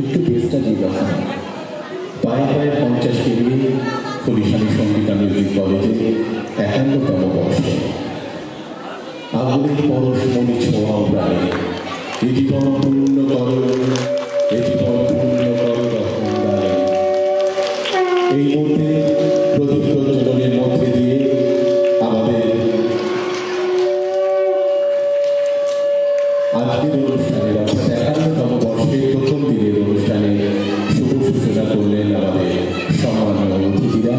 একটু বেশটা জিজ্ঞাসা পায়ে পায়ে 50 পেরিয়ে হরিশালী সঙ্গীতা মিউজিক কলেজে 51তম বর্ষে আগুনের পরশ মনে ছোঁয়াও প্রাণে এ জীবন পূর্ণ করো, এ জীবন পূর্ণ করো রহমদানে। এই মুহূর্তে প্রদীপ প্রজ্বলনের মধ্যে দিয়ে আমাদের আজকের অনুষ্ঠানের অর্থাৎ 51তম বর্ষের প্রথম দিনের অনুষ্ঠানে শুভ সূচনা করলেন আমাদের সম্মানীয় অতিথিরা।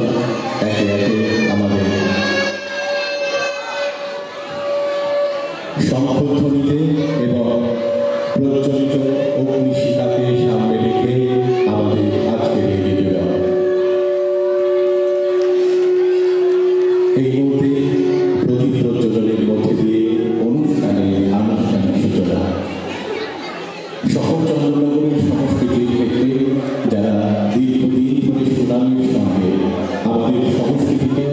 একে একে আমাদের শঙ্খধ্বনিতে এবং প্রজ্বলিত অগ্নিশিখাকে সামনে রেখে আমাদের আজকের এই নিবেদন। এই মুহূর্তে প্রদীপ প্রজ্বলনের মধ্যে দিয়ে অনুষ্ঠানের আনুষ্ঠানিক সূচনা। শহর চন্দ্রনগরের সংস্কৃতির ক্ষেত্রে যারা দীর্ঘদিন ধরে সুনামের সঙ্গে আমাদের সংস্কৃতিকে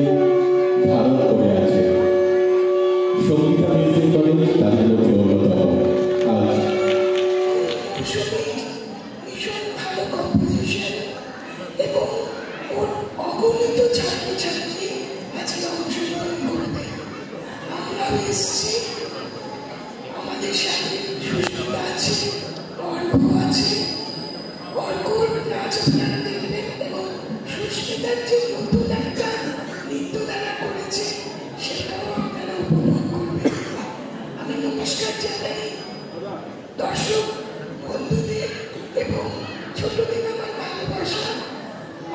ধারণ করে আছে, সঙ্গীতা মিউজিক কলেজ তাদের মধ্যে অন্যতম। আজ আমাদের সাথে সুস্মিতা আছে, অর্ক আছে। অর্কর নাচ আপনারা দেখবেন এবং সুস্মিতার যে নতুন একটা নৃত্য তারা করেছে সেটাও আপনারা উপভোগ করবেন। আমি নমস্কার জানাই দর্শক বন্ধুদের এবং ছোটদের আমার ভালোবাসা।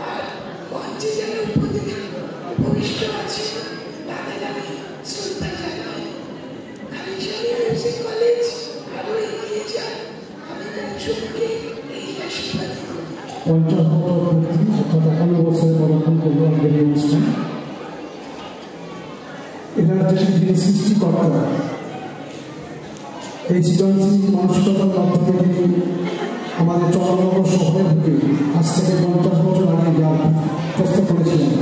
আর মঞ্চে যারা উপবিষ্ট আছে তাদের আমি শ্রদ্ধা জানাই। হরিশালী মিউজিক কলেজ আরো এগিয়ে যায়, আমি মৌসুমীকে এই আশীর্বাদ করি। 50 বছরে পদার্পণ করল আমাদের এই অনুষ্ঠান। এনারা যিনি সৃষ্টিকর্তা, এই সৃজনশীল মানসিকতার মাধ্যমে তিনি আমাদের চন্দ্রনগর শহরে ঢুকে আজ থেকে 50 বছর আগে যা প্রস্তুত করেছিলেন,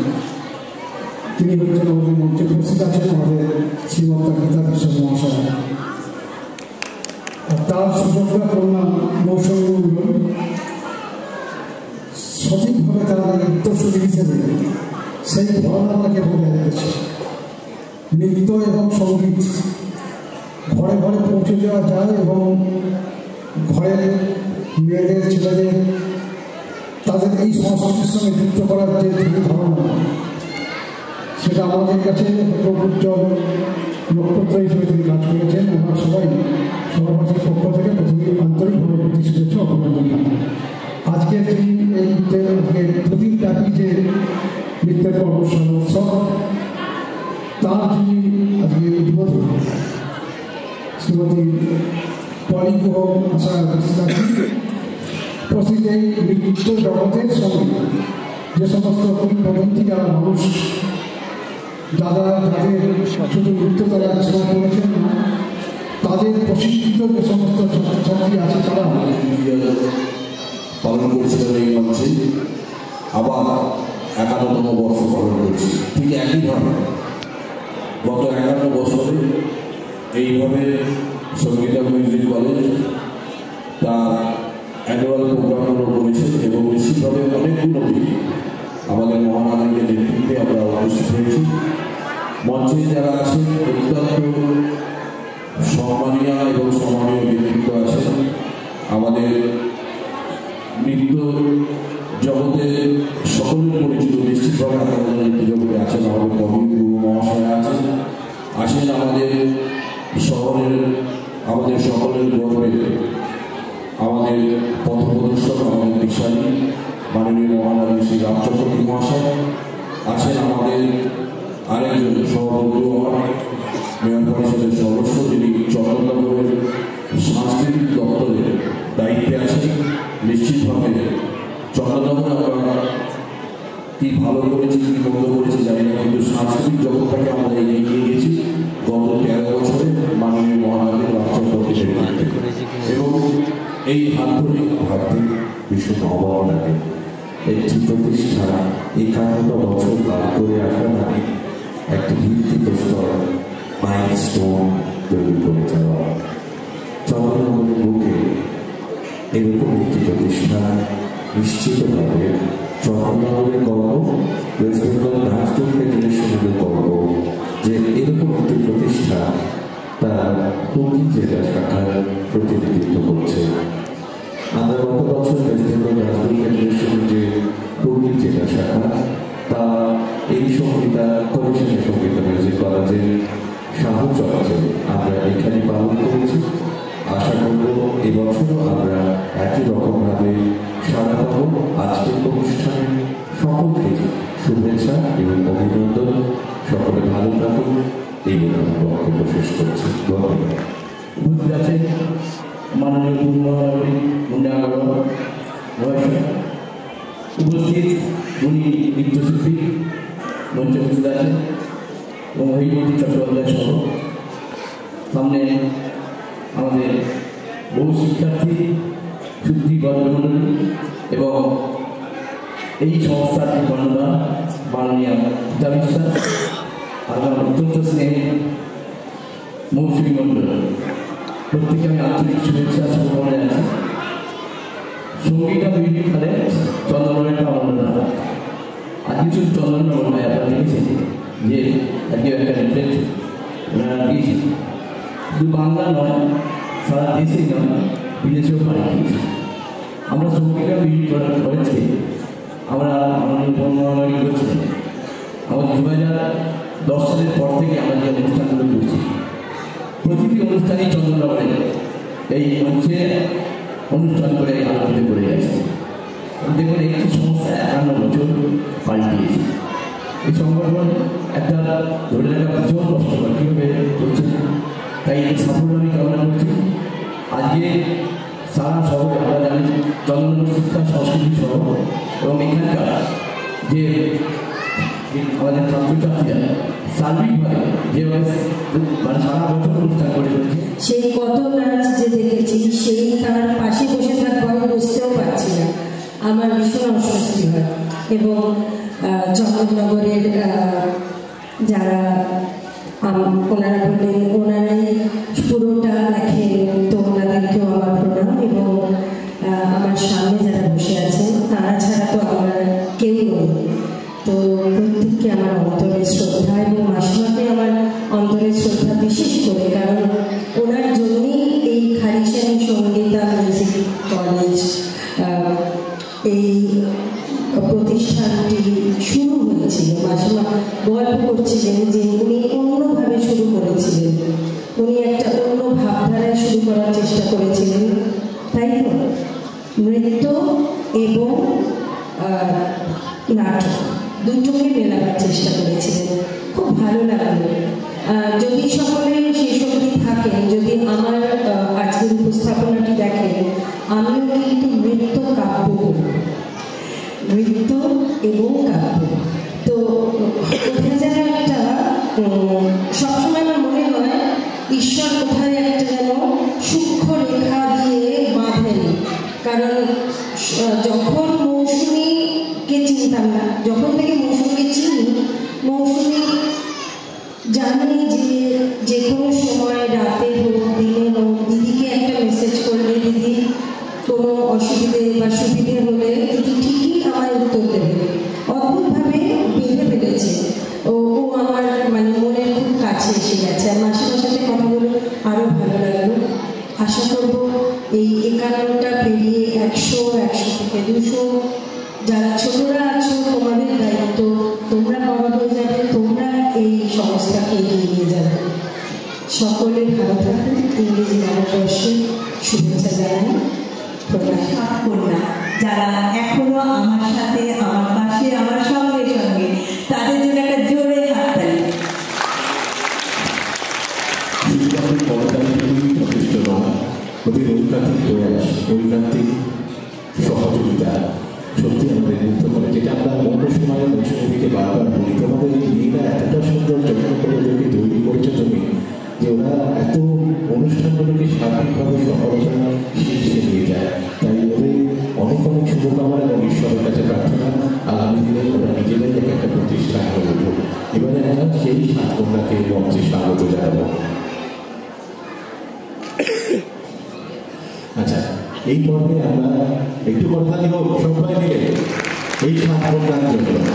তিনি হচ্ছেন আমাদের মঞ্চে উপস্থিত আছেন আমাদের শ্রীমন্ত গীতা বিশ্বাস মহাশয়। তার সুযোগটা কন্যা মৌসুমী মণ্ডল সঠিকভাবে তারা নৃত্যশিল্পী হিসেবে সেই ধারণাটাকে বলে রেখেছে। নৃত্য এবং সঙ্গীত ঘরে ঘরে পৌঁছে দেওয়া যায় এবং ঘরের মেয়েদের ছেলেদের তাদের এই সংস্কৃতির সঙ্গে যুক্ত করার যে ধারণা, সেটা আমাদের কাছে উজ্জ্বল নক্ষত্র হিসেবে তিনি কাজ করেছেন। আমরা সবাই সর্বভাষার পক্ষ থেকে প্রথমে আন্তরিকভাবে প্রতি শুভেচ্ছা অভিনন্দন জানাই। আজকে তিনি এই প্রতিব্যাপী যে নৃত্যের অনুষ্ঠান উৎসব, তার যিনি আজকে উদ্বোধন শ্রীমতী পরিব আশা উপস্থিত এই নৃত্য জগতের সঙ্গে যে সমস্ত কিংবদন্তি যারা মানুষ যারা যাদের শুধু নৃত্য তারা আলোচনা করেছেন, তাদের প্রশিক্ষিত যে সমস্ত ছাত্রছাত্রী আছে তারা পালন করেছিলেন এই মঞ্চে আবার 51তম বর্ষ পালন করছি। ঠিক একইভাবে গত 51 বছরে এইভাবে সঙ্গীতা মিউজিক কলেজ তার অ্যানুয়াল প্রোগ্রামগুলো করেছে এবং নিশ্চিতভাবে অনেকগুলো দিন আমাদের মহানগরীর নেতৃত্বে আমরা উপস্থিত হয়েছি। মঞ্চে যারা আছেন অত্যন্ত সম্মানীয় এবং সম্মানীয় ব্যক্তিত্ব আছেন। আমাদের নৃত্য জগতে সকলের পরিচিত নিশ্চিতভাবে আমাদের নৃত্য জগতে আছেন আমাদের কবি গুরু মহাশয় আসেন আমাদের শহরের আমাদের সকলের গর্বের আমাদের পথপ্রদর্শক আমাদের দিশালী মাননীয় মহানগরী শ্রী রামচন্দ্র মহাশয় আছেন। আমাদের আরেকজন সহবন্ধু আমার মেয়র পরিষদের সদস্য, যিনি চট্টগ্রামের সাংস্কৃতিক দপ্তরের দায়িত্বে আছেন। নিশ্চিতভাবে চট্টগ্রামে আমরা কি ভালো করেছি কি মন্দ করেছি জানি না, কিন্তু সাংস্কৃতিক জগৎটাকে আমরা এগিয়ে নিয়ে গেছি গত 13 বছরে মাননীয় মহানগরী রামচন্দ্রকে এবং এই আন্তরিক ভাবটি ভীষণ অভাব লাগে। একটি প্রতিষ্ঠান 51 বছর পার করে আসা মানে একটি ভিত্তিপ্রস্তর মাইলস্টোন তৈরি করে যাওয়া। চন্দ্রনগরের বুকে এরকম একটি প্রতিষ্ঠান নিশ্চিতভাবে চট্টগ্রামের গর্ব, ওয়েস্ট বেঙ্গল ডান্স ফেডারেশনের গর্ব যে এরকম একটি প্রতিষ্ঠান তার হুগলি জেলা শাখার প্রতিনিধিত্ব করছে। আমরা গত বছর ওয়েস্ট বেঙ্গল ডান্স ফেডারেশনের যে হুগলি জেলা শাখা তা এই সংহিতা কমিশনের সংগীত মিউজিক কলেজের সাহচর্যে আমরা এখানে পালন করেছি। আশা করব এবছরও আমরা একই রকমভাবে সারা পাব। আজকের অনুষ্ঠানে সকলকে শুভেচ্ছা এবং অভিনন্দন। সকলে ভালো থাকুন এই বলে আমি বক্তব্য শেষ করছি। ধন্যবাদ। উপস্থিত আছে মাননীয় মুন্ডাগড় উপস্থিত উনি নৃত্যশিল্পী মঞ্চে উপস্থিত আছেন এবং হরিমতি চট্টোপাধ্যায় সহ সামনে আমাদের বহু শিক্ষার্থী শুদ্ধি গর্ভমণ্ডলী এবং এই সংস্থার কর্ণধার মাননীয় গীতা বিশ্বাস আর আমার অত্যন্ত স্নেহের মৌসুমী মণ্ডল, প্রত্যেকে আমি আন্তরিক শুভেচ্ছা শুভকামনা জানাচ্ছি। সঙ্গীতা মিউজিক হলে চন্দনের একটা অনন্য আজকে শুধু চন্দন নয়, আপনারা দেখেছেন যে আজকে একটা রিপ্লেট ওনারা দিয়েছে, শুধু বাংলা নয় সারা দেশেই নয় বিদেশেও পাড়ি দিয়েছে। আমরা সঙ্গীতা মিউজিক করেছি, আমরা মাননীয় করছিলাম আমাদের 2010 সালের পর থেকে আমরা যে অনুষ্ঠানগুলো করছি প্রতিটি অনুষ্ঠানই চন্দ্রনগরে এই মঞ্চে অনুষ্ঠান করে আলোচিত করে গেছে। দেখুন একটি সংস্থা 51 বছর পাড়ি দিয়েছে। এই সংগঠন একটা ধরে রাখা ভীষণ কষ্টকর, কীভাবে করছে, তাই এই সাফল্য আমি কামনা করছি। আজকে সারা শহরে আমরা জানি চন্দ্রনগর শিক্ষা সংস্কৃতি সহ এবং এখানকার যে আমাদের ছাত্রছাত্রীরা সার্বিকভাবে যেভাবে মানে সারা বছর অনুষ্ঠান করে চলেছে, সেই কত নাচ যে দেখেছি সেই তার পাশে বসে থাকবো আমি বুঝতেও পারছি না, আমার ভীষণ অস্বস্তি হয়। এবং চন্দননগরের যারা ওনারা বললেন ওনারাই পুরোটা দেখেন, তো ওনাদেরকেও আমার প্রণাম। এবং আমার সামনে যারা বসে আছেন তারা ছাড়া তো আমরা কেউ নই, তো প্রত্যেককে আমার অন্তরের শ্রদ্ধা এবং মাসিমাকে আমার অন্তরের শ্রদ্ধা বিশেষ করে, কারণ ওনার জন্যই এই খারিশানী সঙ্গীতা মিউজিক কলেজ এই প্রতিষ্ঠানটি শুরু হয়েছিল। মাসিমা গল্প করছিলেন যে উনি অন্যভাবে শুরু করেছিলেন, উনি একটা অন্য ভাবধারায় শুরু করার চেষ্টা করেছিলেন, তাই তো নৃত্য এবং নাটক দুটোকে মেলাবার চেষ্টা করেছিলেন। খুব ভালো লাগলো। যদি সকলে সেই সঙ্গে থাকেন, যদি আমার আজকের উপস্থাপনাটি দেখেন, আমিও কিন্তু নৃত্য কাব্য করি, নৃত্য এবং কাব্য। তো কোথায় যেন একটা সবসময় আমার মনে হয় ঈশ্বর কোথায় একটা যেন সূক্ষ্ম রেখা দিয়ে বাঁধেন, কারণ যখন মৌসুমীকে চিনতাম না, যখন থেকে মৌসুমীকে চিনি, মৌসুমী জানি যে কোনো সময় রাতে হোক দিনে হোক দিদিকে একটা মেসেজ করলে দিদি কোনো অসুবিধে বা সুবিধে হলে দিদি ঠিকই আমায় উত্তর দেবে। অদ্ভুতভাবে বেঁধে ফেলেছে, ও আমার মানে মনের খুব কাছে এসে গেছে। আর মাসিমার সাথে কথা বলে আরও ভালো লাগলো। আশা করব এই 51টা পেরিয়ে 100 থেকে 200 যারা ছোটরা আছো তোমাদের দায়িত্ব, তোমরা বড় হয়ে যাবে, তোমরা এই সংস্থাকে এগিয়ে নিয়ে যাবে। সকলে ভালো থাকুন। ইংরেজি নববর্ষে শুভেচ্ছা জানাই। কন্যা যারা এখনো আমার সাথে, আমার পাশে, আমার সঙ্গে সঙ্গে, তাদের জন্য একটা জোরে হাততালি। যথেষ্ট নয়, ওদের ঐকান্তিক প্রয়াস, ঐকান্তিক সহযোগিতা সত্যি আমাদের মুগ্ধ করে, যেটা আমরা অন্য সময় মৌসুমী থেকে বারবার বলি। তোমাদের এই মেয়েরা এতটা সুন্দর যত্ন করে ওদেরকে তৈরি করেছে তুমি, যে ওরা এত অনুষ্ঠানগুলোকে সার্বিকভাবে সফলতা শীর্ষে নিয়ে যায়। তাই ওদের অনেক অনেক শুভকামনা এবং ঈশ্বরের কাছে প্রার্থনা আগামী দিনে ওরা নিজেরাই একটা প্রতিষ্ঠান হয়ে উঠুক। এবারে আমরা সেই সাতকন্যাকে মঞ্চে স্বাগত জানাবো। আচ্ছা, এই পর্বে আমরা একটু কথা হোক সবাই মিলে এই সাতটার জন্য।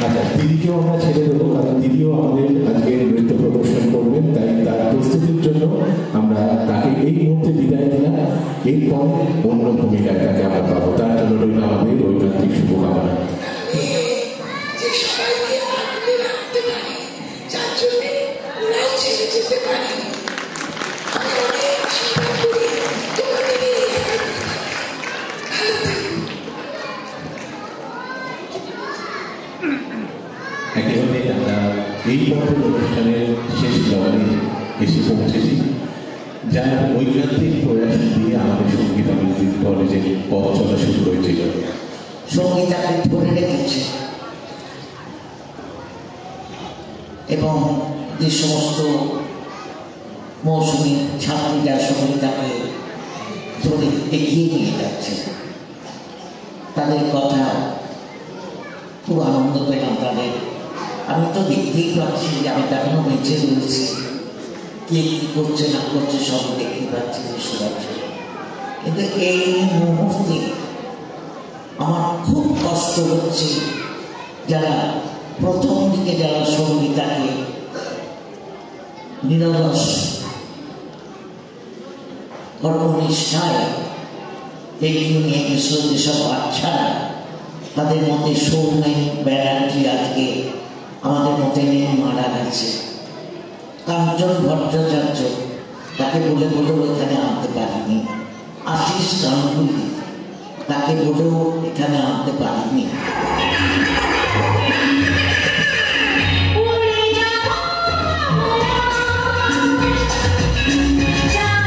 আচ্ছা, দিদিকেও আমরা ছেড়ে দেবো, কারণ দিদিও আমাদের আজকে নৃত্য প্রদর্শন করবেন, তাই তার প্রস্তুতির জন্য আমরা তাকে এই মুহূর্তে বিদায় দিলাম। এরপর অন্য ভূমিকায় তাকে আমরা পাবো, তার জন্য রইল আমাদের ঐকান্তিক শুভকামনা। যে সবাইকে আগলে রাখতে পারি, যার জন্য ওরাও ছেড়ে যেতে পারে। আমি অনেক আশীর্বাদ করি তোমাদের এই একাগ্রতা। ভালো থাকো। একেবারে আমরা এই পর্বের অনুষ্ঠানের শেষ লগ্নে এসে পৌঁছেছি, যার ঐকান্তিক প্রয়াস দিয়ে আমাদের সঙ্গীতা মিউজিক কলেজের পথ চলা শুরু হয়েছিল। সঙ্গীতাকে ধরে রেখেছে এবং যে সমস্ত মৌসুমী ছাত্রীরা সঙ্গীতাকে ধরে এগিয়ে নিয়ে যাচ্ছে, তাদের কথা খুব আনন্দ পেলাম। তাদের আমি তো দেখতেই পাচ্ছি যে আমি তখনও বেঁচে রয়েছি, কে কী করছে না করছে সব দেখতে পাচ্ছি, বুঝতে পারছি। কিন্তু এই মুহূর্তে আমার খুব কষ্ট হচ্ছে যারা প্রথম দিকে যারা সঙ্গীতাকে নিরলস কর্মনিষ্ঠায় এগিয়ে নিয়ে গেছিল, যেসব বাচ্চারা তাদের মধ্যে সৌমেন ব্যানার্জি আজকে আমাদের মধ্যে নেই, মারা গেছে। কাঞ্চন ভট্টাচার্য তাকে বলে বলেও এখানে আনতে পারিনি। আশিস গাঙ্গুলি তাকে বলেও এখানে আনতে পারিনি। Jai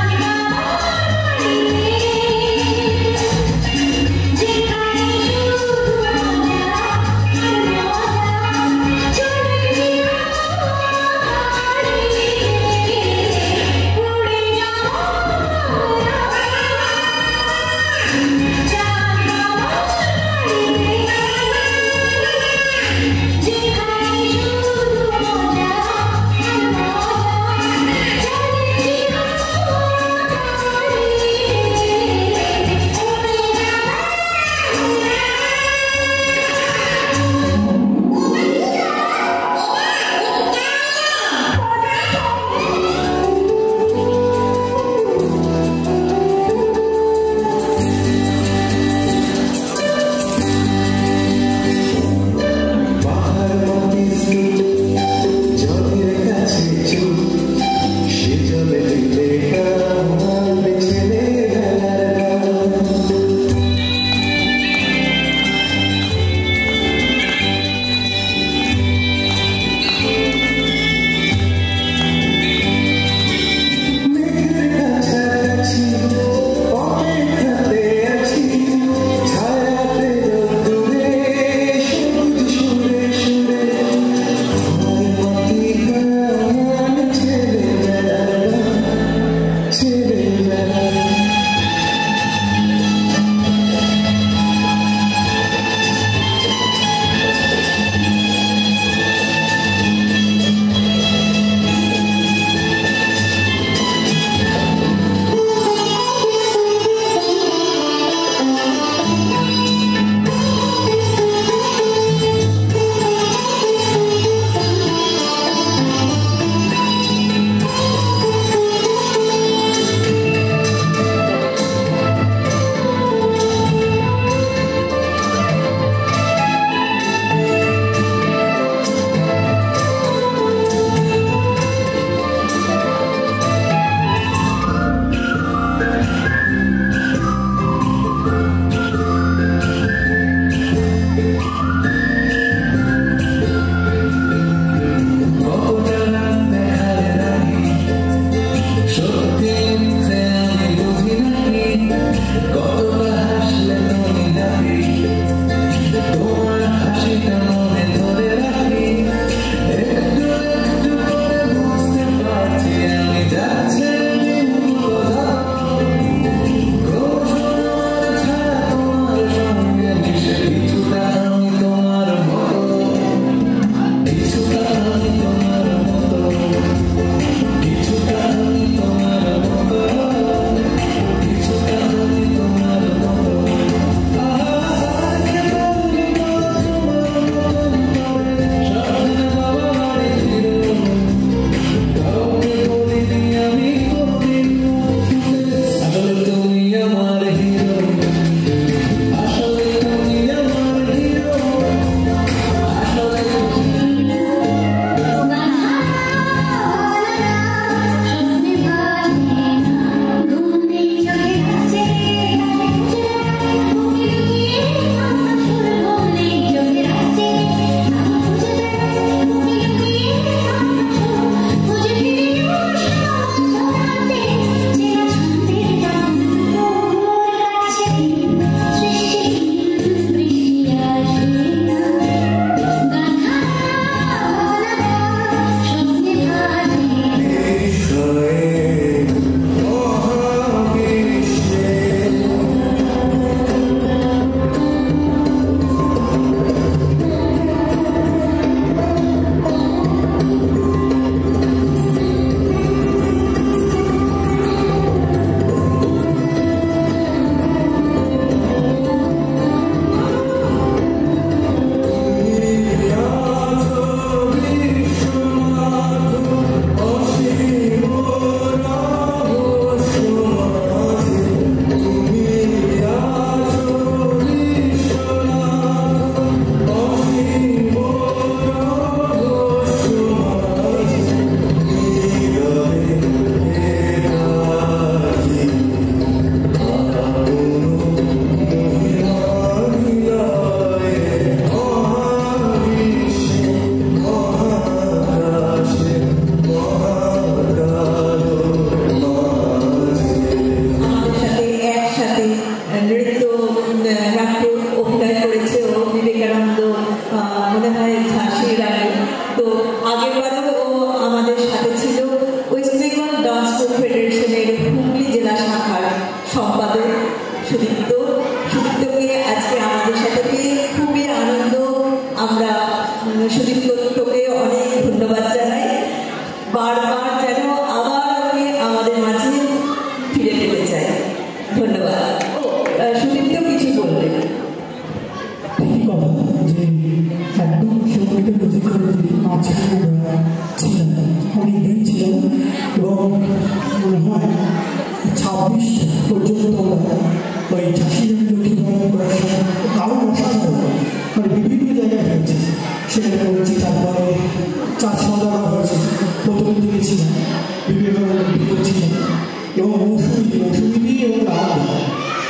এবং মৌসুমি এবং রাধা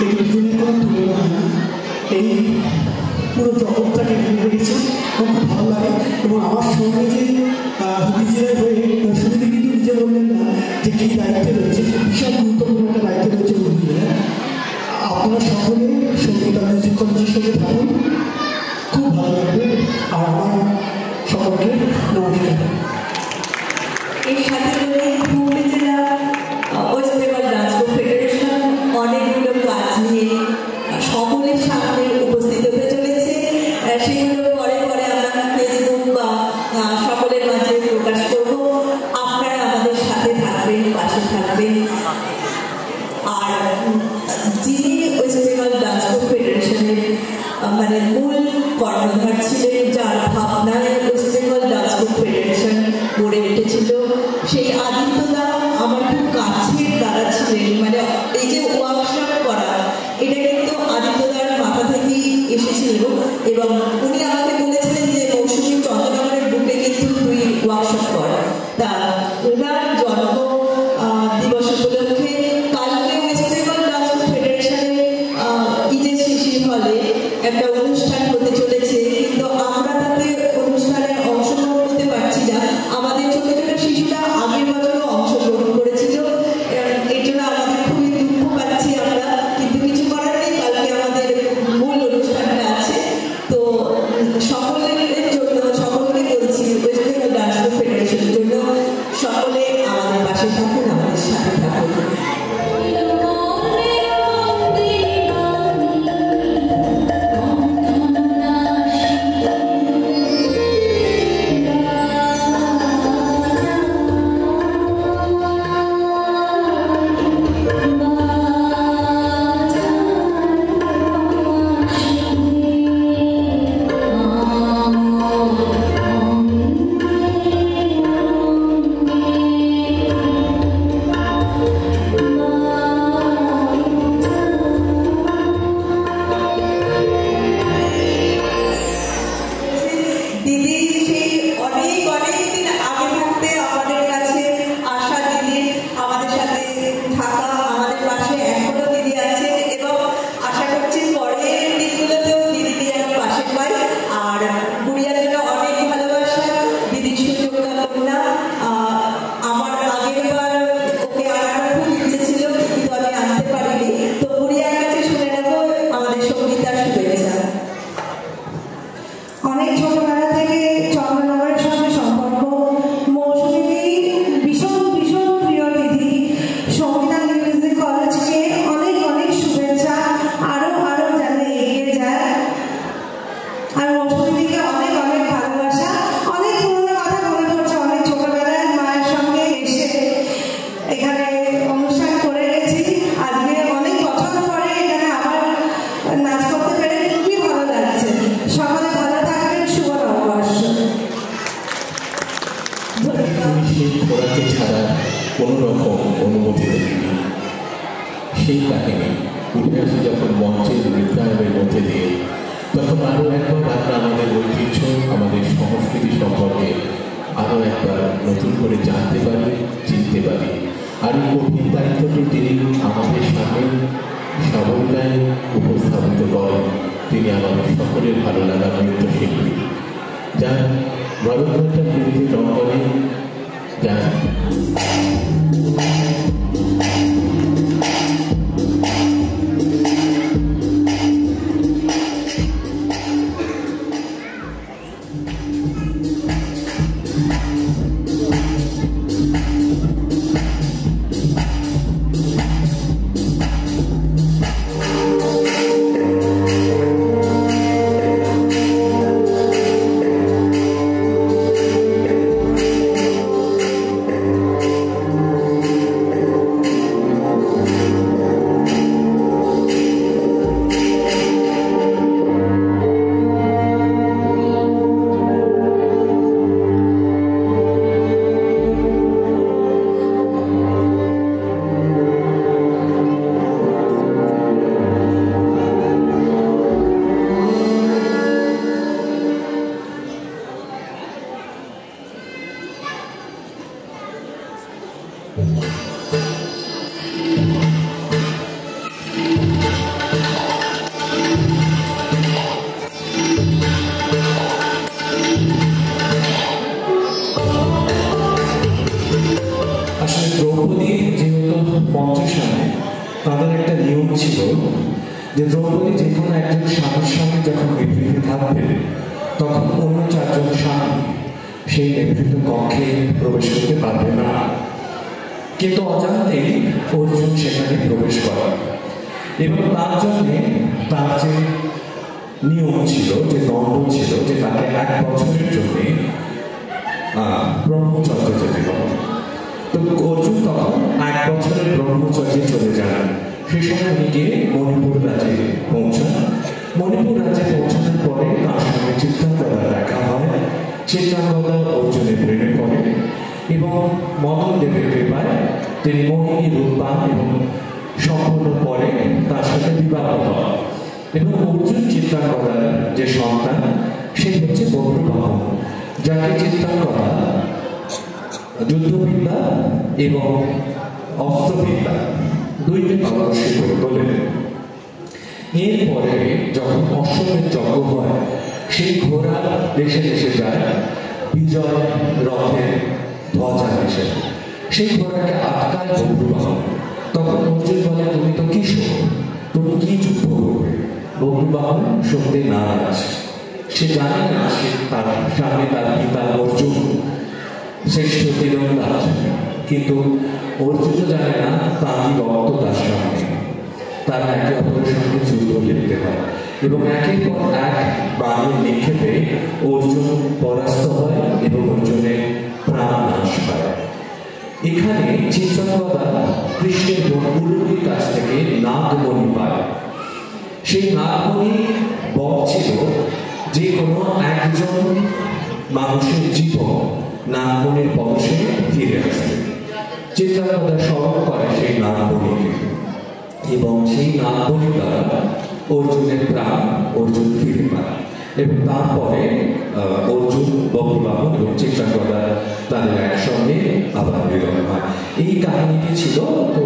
এই দুজনের কোনো তুলনা হয় না। এই পুরো জগৎটাকে ঘিরে রেখেছে এবং খুব ভালো লাগে। এবং আমার সঙ্গে যে হুগলি জেলায় হয়ে মৌসুমি কিন্তু নিজে বললেন না যে কী দায়িত্বে রয়েছে, বিশাল গুরুত্বপূর্ণ একটা দায়িত্ব রয়েছে হুগলি জেলায়। আপনারা সকলে সঙ্গীত মিউজিক কলেজের সঙ্গে থাকুন, খুব ভালো লাগবে। আর আমার সকলকে নমস্কার। এর সাথে করে হুগলি জেলা West Bengal dance group federation অনেকগুলো কাজ নিয়ে সকলের সামনে উপস্থিত হতে চলেছে। সেগুলো পরে পরে আমরা ফেসবুক বা সকলের মাঝে প্রকাশ করব। আপনারা আমাদের সাথে থাকবেন, পাশে থাকবেন। আর যিনি ওয়েস্ট বেঙ্গল ডান্স গ্রুপ ফেডারেশনের মানে মূল কর্ণধার ছিলেন, যার ভাবনায় West Bengal dance group federation গড়ে উঠেছিল, সেই আদিত্যদা আমার খুব কাছের দ্বারা ছিলেন। মানে এই যে ওয়ার্কশপ করা, এটা কিন্তু আদিত্যদার মাথা থেকেই এসেছিল। এবং উনি আমাকে বলেছিলেন যে মৌসুমী চন্দ্রনগরের বুকে কিন্তু তুই ওয়ার্কশপ কর। তা ওনার জন্ম দিবস উপলক্ষে কালকে ওয়েস্ট বেঙ্গল ডান্স গ্রুপ ফেডারেশনের ইজে শিশির হলে একটা অনুষ্ঠান হতে চলেছে, কিন্তু আমরা তাতে অনুষ্ঠানে অংশগ্রহণ করতে পারছি না। আমাদের ছোট ছোট শিশুরা আগের বছরও অংশগ্রহণ করেছিল, এর জন্য আমাদের খুবই দুঃখ পাচ্ছি আমরা, কিন্তু কিছু করার নেই। কালকে আমাদের মূল অনুষ্ঠানটা আছে। তো সকলের জন্য সকলকে বলছি, ওয়েস্ট বেঙ্গল ডান্স গ্রুপ ফেডারেশনের জন্য সকলে আমাদের পাশে থাকুন, আমাদের সাথে থাকুন। সেই কাহিনী উঠে আসে যখন মঞ্চের নৃত্যায়নের মধ্যে দিয়ে, তখন আরও একবার আমরা আমাদের ঐতিহ্য, আমাদের সংস্কৃতি সম্পর্কে আরও একবার নতুন করে জানতে পারি, চিনতে পারি। আর এই কঠিন দায়িত্বটি তিনি আমাদের সামনে সবলতায় উপস্থাপিত করেন। তিনি আমাদের সকলের ভালো লাগার নৃত্যশিল্পী, যার রবীন্দ্রনাথ নৃত্যের অঙ্গনে যান দ্রৌপদী যেহেতু মঞ্চের সামনে, তাদের একটা নিয়ম ছিল যে দ্রৌপদী যে কোনো একজন স্বামীর সঙ্গে যখন নিভৃত থাকবে তখন অন্য চারজন স্বামী সেই নিভৃত কক্ষে প্রবেশ করতে পারবে না। কিন্তু অজান্তেই অর্জুন সেখানে প্রবেশ করে এবং তার জন্যে তার যে নিয়ম ছিল, যে দণ্ড ছিল, যে তাকে 1 বছরের জন্যে ব্রহ্মচর্যে যেতে হবে। তো অর্জুন তখন 1 বছরের ব্রহ্মচর্যে চলে যান। সেই সময় উনি গিয়ে মণিপুর রাজ্যে পৌঁছান। মণিপুর রাজ্যে পৌঁছানোর পরে তার সঙ্গে চিত্রাঙ্গদার দেখা হয়। চিত্রাঙ্গদা অর্জুনের প্রেমে পড়ে এবং মদন দেবের কৃপায় তিনি মোহিনী রূপ পান এবং সম্পূর্ণ পরে তার সাথে বিবাহ হয় এবং অর্জুন চিত্রাঙ্গদার যে সন্তান সে হচ্ছে বজ্রবাহন, যাকে চিত্রাঙ্গদা যুদ্ধবিদ্যা এবং অস্ত্রবিদ্যা দুইটি পারদর্শী করে তোলেন। এরপরে যখন অশ্বমেধ যজ্ঞ হয়, সেই ঘোড়া দেশে দেশে যায় বিজয় রথের ধ্বজা এসে, সেই ঘোড়াকে আটকায় বজ্রবাহন। তখন অর্জুন বলে, তুমি তো কিশোর, তুমি কি যুদ্ধ করবে? বজ্রবাহন সত্যি নারাজ, সে জানে না সে তার সামনে তার পিতা অর্জুন শ্রেষ্ঠ তীরন্দাজ, কিন্তু অর্জুনও জানে না তাঁরই রক্ত তার সামনে। তারা একে অপরের সঙ্গে যুদ্ধ লিখতে হয় এবং একের পর এক বাণের নিক্ষেপে অর্জুন পরাস্ত হয় এবং অর্জুনের প্রাণ নাশ হয়। এখানে চিত্রাঙ্গদা কৃষ্ণের উলুটির কাছ থেকে নাগমণি পায়। সেই নাগমণি বলছিল যে কোনো একজন মানুষের জীবন নাগমণির পরশে ফিরে আসবে। চিত্রাঙ্গদা স্মরণ করে সেই নাগমণিকে এবং সেই নাগমণি দ্বারা অর্জুনের প্রাণ অর্জুন ফিরে পায় এবং তারপরে অর্জুন, বজ্রবাহন এবং চিত্রাঙ্গদা তাদের একসঙ্গে আবার মিলন হয়। এই কাহিনীটি ছিল। তো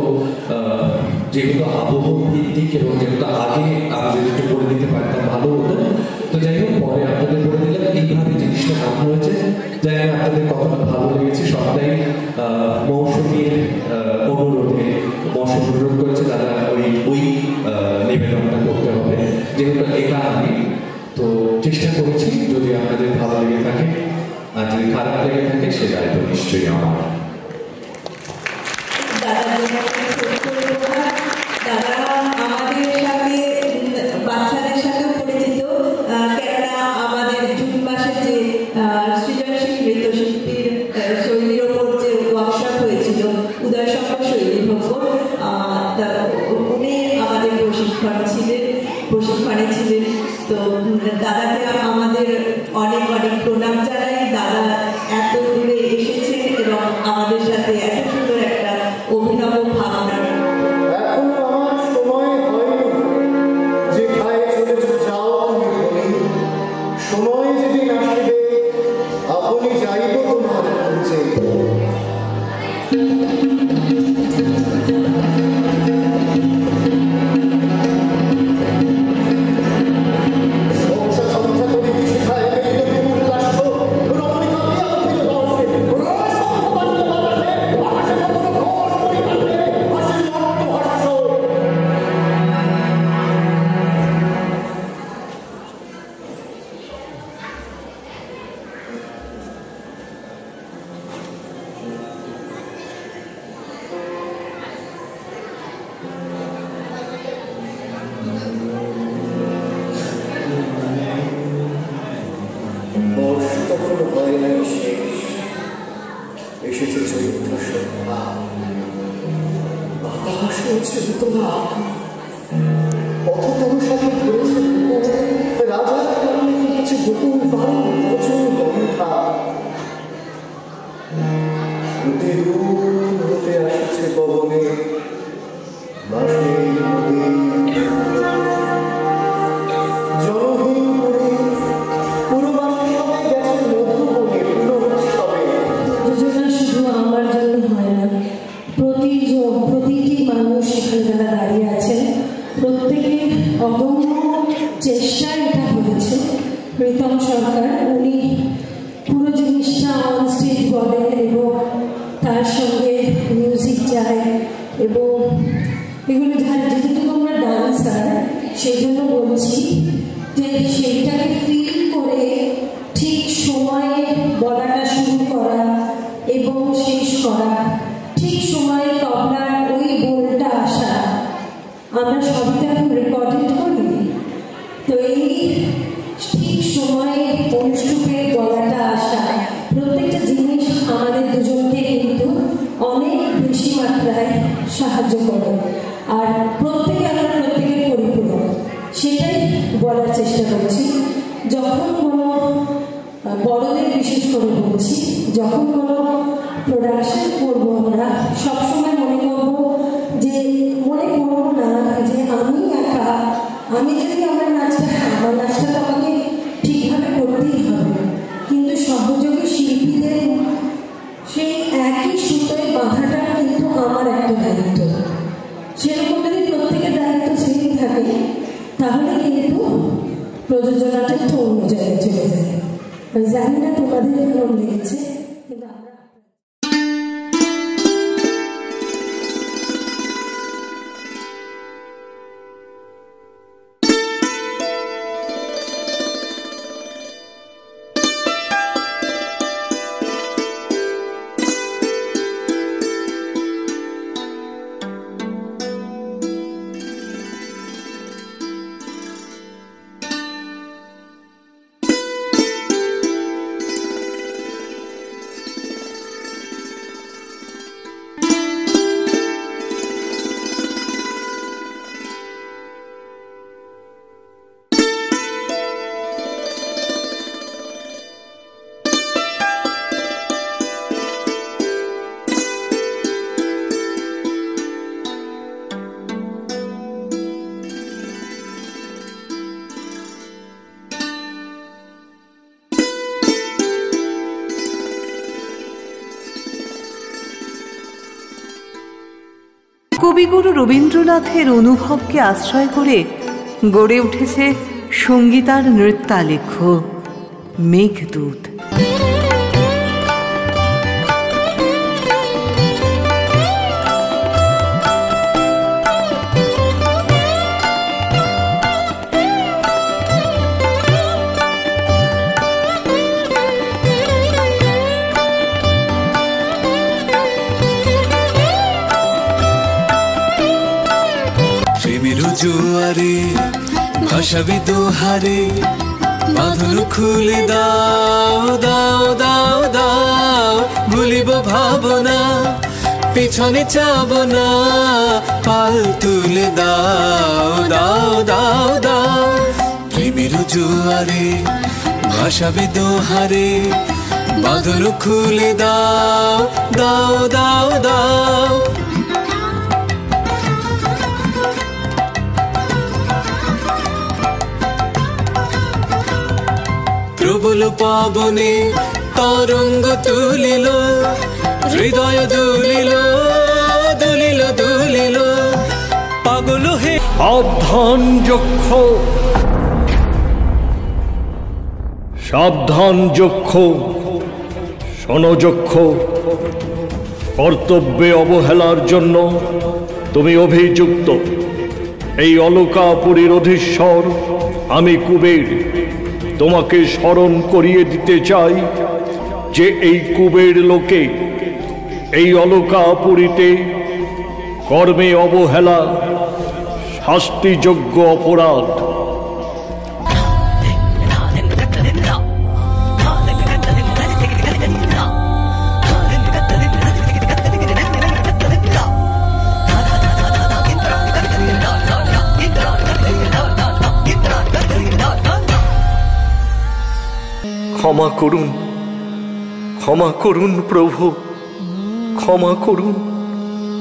যেহেতু আবহ ভিত্তিক এবং যেহেতু আগে আমি যদি একটু করে দিতে পারতাম ভালো হতো, তো যাই হোক পরে আপনাদের বলে দিলাম। এইভাবে জিনিসটা নাম হয়েছে। যাই হোক আপনাদের কতটা ভালো লেগেছে সবটাই মৌসুমীর অনুরোধে অনুরোধ করেছে তারা ওই নিবেদনটা করতে হবে, যেহেতু একা আমি তো চেষ্টা করেছি। যদি আপনাদের ভালো লেগে থাকে আর যদি খারাপ লেগে থাকে সে দায়িত্ব নিশ্চয়ই আমার। দাদা আমাদের সাথে বাচ্চাদের সাথেও পরিচিত, কেননা আমাদের জুন মাসে যে সৃজনশীল নৃত্যশিল্পীর শৈলীর ওপর যে ওয়ার্কশপ হয়েছিল উদয় শঙ্কর শৈলী ভবন, উনি আমাদের প্রশিক্ষণে ছিলেন। তো দাদাকে আমাদের অনেক অনেক প্রণাম জানাই। দাদা এত দূরে এসেছেন এবং আমাদের সাথে এত সুন্দর একটা অভিনব ভাবনা। এখনো আমার সময় হয়নি, যেখানে চলেছ যাও তুমি বলি, সময় যেদিন আসবে আপনি যাইব তোমার খুঁজে। এসেছে চরিত্র সন্ধ্যা, বাতাস হচ্ছে তোলা, পথতর সাথে ধরেছে রাজার কারণে হচ্ছে গোকুল বাড়ি প্রচুর গন্ধা। অতি দূর হতে আসছে পবনে বাঁশির নদী, জনহীন করে পুরবাসী সবাই গেছে মধুবনে উৎসবে। যোজনা শুধু আমার জন্য হয় না, প্রতিটি মানুষ এখানে যারা দাঁড়িয়ে আছেন প্রত্যেকের অদম্য চেষ্টায় এটা হয়েছে। প্রীতম সরকার উনি পুরো জিনিসটা অন স্টেজ বলেন এবং তার সঙ্গে মিউজিক যায় এবং এগুলো যেহেতু আমরা ডান্সার সেই জন্য বলছি যে সেইটাকে ফিল করে ঠিক সময়ে বলাটা শুরু করা এবং শেষ করা, ঠিক সময়ে তবলার ওই বোলটা আসা, আমরা সবই তো এখন রেকর্ডেড করি, তো এই ঠিক সময়ে অনুষ্ঠুপে গলাটা আসা প্রত্যেকটা জিনিস আমাদের দুজনকে কিন্তু অনেক বেশি মাত্রায় সাহায্য করে। আর আমরা প্রত্যেকের পরিপূরক, সেটাই বলার চেষ্টা করছি। যখন কোনো বড়দের বিশেষ করে বলছি, যখন কোনো প্রোডাকশন করবো আমরা সবসময় মনে করবো না যে আমি একা, আমি যদি আমার নাচটা তো আমাকে ঠিকভাবে করতেই হবে, কিন্তু সহযোগী শিল্পীদের সেই একই সুতোয় বাঁধাটা কিন্তু আমার একটা দায়িত্ব। সেরকম যদি প্রত্যেকের দায়িত্ব সেম থাকে তাহলে কিন্তু প্রযোজনাটা একটু অন্য জায়গায় চলে যায়। আমি জানি না তোমাদের কেমন লেগেছে, কিন্তু আমরা কবিগুরু রবীন্দ্রনাথের অনুভবকে আশ্রয় করে গড়ে উঠেছে সঙ্গীতার নৃত্যালেখ্য মেঘদূত। জোয়ারে ভাসাবে দোহারে, বাঁধন খুলে দাও দাও দাও দাও, ভুলিব ভাবনা পিছনে চাব না, পাল তুলে দাও দাও দাও দাও। প্রেমের জোয়ারে ভাসাবে দোহারে, বাঁধন খুলে দাও দাও দাও দাও। প্রবল পাবনে তরঙ্গ তুলিল, হৃদয় দুলিল দুলিল দুলিল, পাগল হে সাবধান যক্ষ, সাবধান যক্ষ, শোনো যক্ষ, কর্তব্যে অবহেলার জন্য তুমি অভিযুক্ত। এই অলকাপুরীর অধীশ্বর আমি কুবের তোমাকে স্মরণ করিয়ে দিতে চাই যে এই কুবের লোকে, এই অলকাপুরীতে কর্মে অবহেলা শাস্তিযোগ্য অপরাধ। ক্ষমা করুন, ক্ষমা করুন প্রভু, ক্ষমা করুন।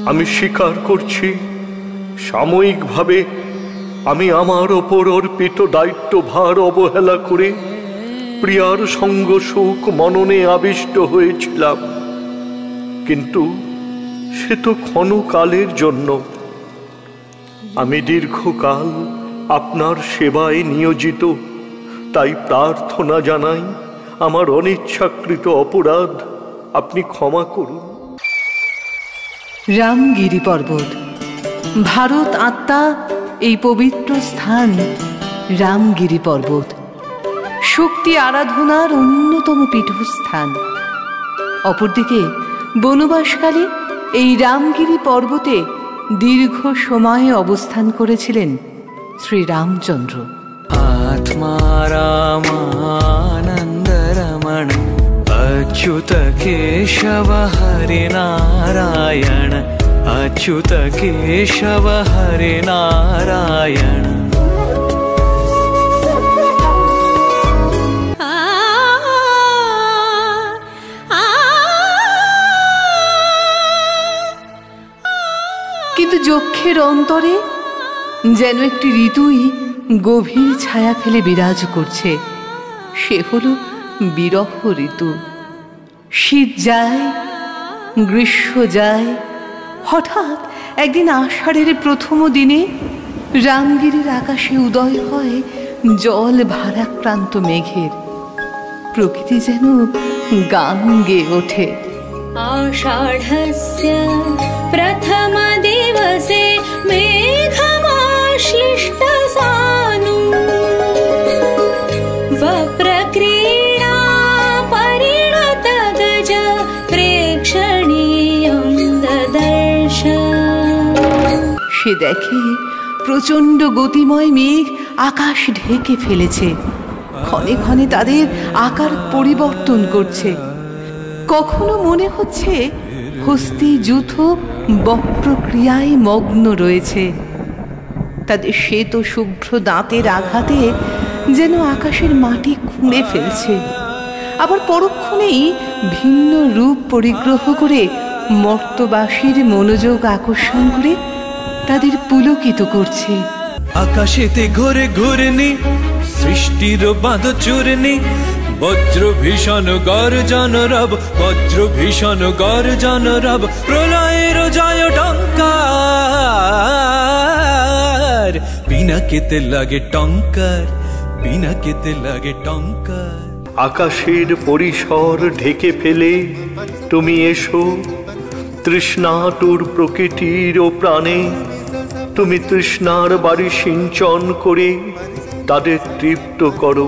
আমি স্বীকার করছি সাময়িকভাবে আমি আমার ওপর অর্পিত দায়িত্বভার অবহেলা করে প্রিয়ার সঙ্গ সুখ মননে আবিষ্ট হয়েছিলাম, কিন্তু সে তো ক্ষণকালের জন্য। আমি দীর্ঘকাল আপনার সেবায় নিয়োজিত, তাই প্রার্থনা জানাই আমার অনিচ্ছাকৃত অপরাধ আপনি ক্ষমা করুন। রামগিরি পর্বত। ভারত আত্মা এই পবিত্র স্থান রামগিরি পর্বত, শক্তি আরাধনার অন্যতম পীঠস্থান। অপরদিকে বনবাসকালে এই রামগিরি পর্বতে দীর্ঘ সময় অবস্থান করেছিলেন শ্রীরামচন্দ্র। आत्मा रामानन्दरमण अच्युत केशव हरिनारायण, अच्युत केशव हरिनारायण। কিন্তু যক্ষের অন্তরে যেন একটি ঋতুই গভীর ছায়া ফেলে বিরাজ করছে। সে হল বিরহ ঋতু। শীত যায়, গ্রীষ্ম যায়, হঠাৎ একদিন আষাঢ়ের প্রথম দিনে রামগিরির আকাশে উদয় হয় জল ভারাক্রান্ত মেঘের। প্রকৃতি যেন গান গেয়ে ওঠে। आषाढस्य प्रथमदिवसे मेघमाश्लिष्टसानुं वप्रक्रीडा परिणतगज प्रेक्षणीयं ददर्श। সে দেখে প্রচণ্ড গতিময় মেঘ আকাশ ঢেকে ফেলেছে, ক্ষণে ক্ষণে তাদের আকার পরিবর্তন করছে। কখনো মনে হচ্ছে হস্তি যূথ বক্রক্রিয়ায় মগ্ন রয়েছে, তাদের শ্বেত শুভ্র দাঁতের আঘাতে যেন আকাশের মাটি খুঁড়ে ফেলছে। আবার পরক্ষণেই ভিন্ন রূপ পরিগ্রহ করে মর্তবাসীর মনোযোগ আকর্ষণ করে তাদের পুলকিত করছে। আকাশেতে ঘুরে ঘুরনি সৃষ্টির বাঁধ চূর্ণি, বজ্র ভীষণ গর্জন রব, বজ্র ভীষণ গর্জন রব, প্রলয়ের জয় টঙ্কার, পিনাকেতে লাগে টঙ্কার, পিনাকেতে লাগে টঙ্কার। আকাশের পরিসর ঢেকে ফেলে তুমি এসো, তৃষ্ণাতুর প্রকৃতির ও প্রাণে তুমি তৃষ্ণার বাড়ি সিঞ্চন করে তাদের তৃপ্ত করো।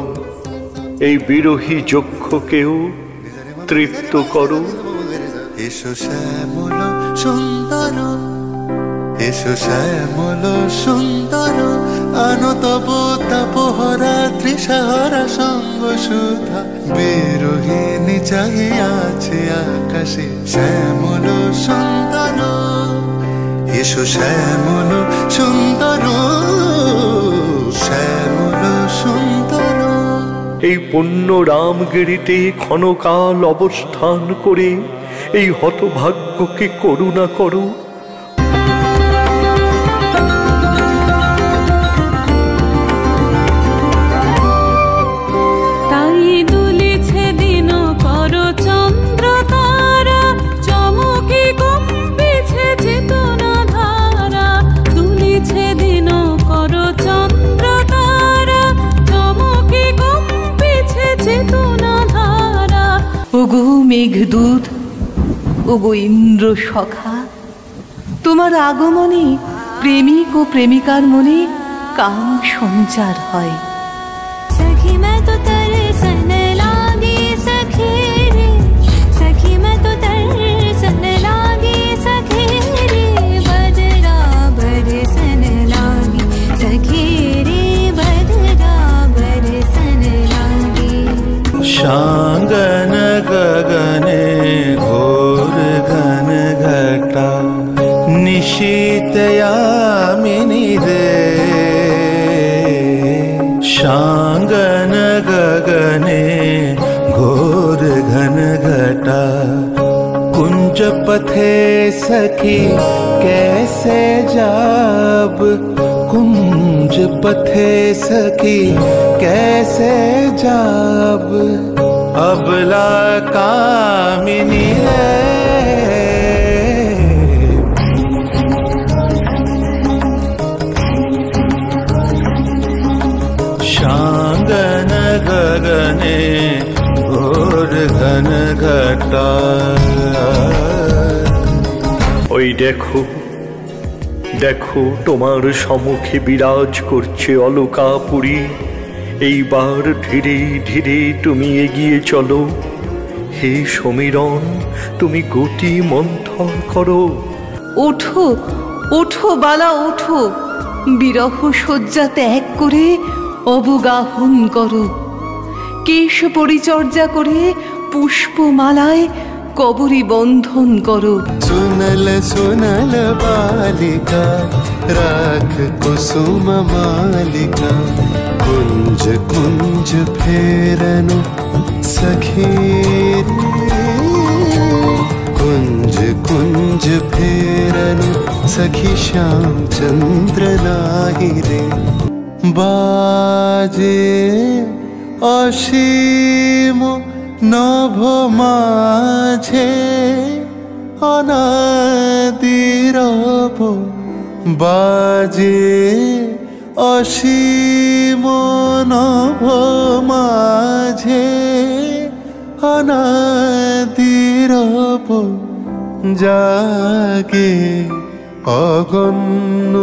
এই বিরোহী যক্ষকেও তৃপ্ত করো। এসো শ্যামল সুন্দর, এসো শ্যামল সুন্দর, আনো তব তাপহরা তৃষাহরা সঙ্গ সুধা, বিরোহিণী চাহিয়া আছে আকাশে শ্যামল সুন্দর। এসো শ্যামল সুন্দর, শ্যামল সুন্দর। এই পুণ্য রামগিরিতে ক্ষণকাল অবস্থান করে এই হতভাগ্যকে করুণা করো। তাই দুলিছে দিন কর চন্দ্র তারা, চমকে কম্পিছে চেতনা ধারা। দুলিছে দিন কর চন্দ্র তারা, চমকে কম্পিছে চেতনা ধারা। ওগো মেঘদূত, ওগো ইন্দ্র সখা, তোমার আগমনে প্রেমিক ও প্রেমিকার মনে কাম সঞ্চার হয়। सखी मैं तो तरसन लागी सखी रे, सखी मैं तो तरसन लागी सखी रे, बदरा बरसन लागी सखी रे, बदरा बरसन लागी। शांगन गगने घोर घन घटा, निशीतयामिनी रे। शांगन गगने घोर घन घटा, कुंज पथे सखी कैसे जाब, कुंज पथे सखी कैसे जाब। अबला कामिनी रे, शांगन गगने घोर घन घटा। ওই ওই দেখো দেখো তোমার সম্মুখে বিরাজ করছে অলকাপুরী। এইবার ধীরে ধীরে তুমি এগিয়ে চলো। হে সমীরণ, তুমি গতি মন্থর করো। ওঠো ওঠো বালা ওঠো, বিরহ শয্যা ত্যাগ করে অবগাহন করো। কেশ পরিচর্যা করে পুষ্পমালায় কবরী বন্ধন করো। सुनल सुनल बालिका राख कुसुम मालिका, कुंज कुंज फेरनु सखी रे, कुंज कुंज फेरनु सखी श्याम चंद्र नाही रे। बाजे असीम नभ माझे অনাদিরব, বাজে অসীম নভ মাঝে অনাদিরব, জাগে অগণ্য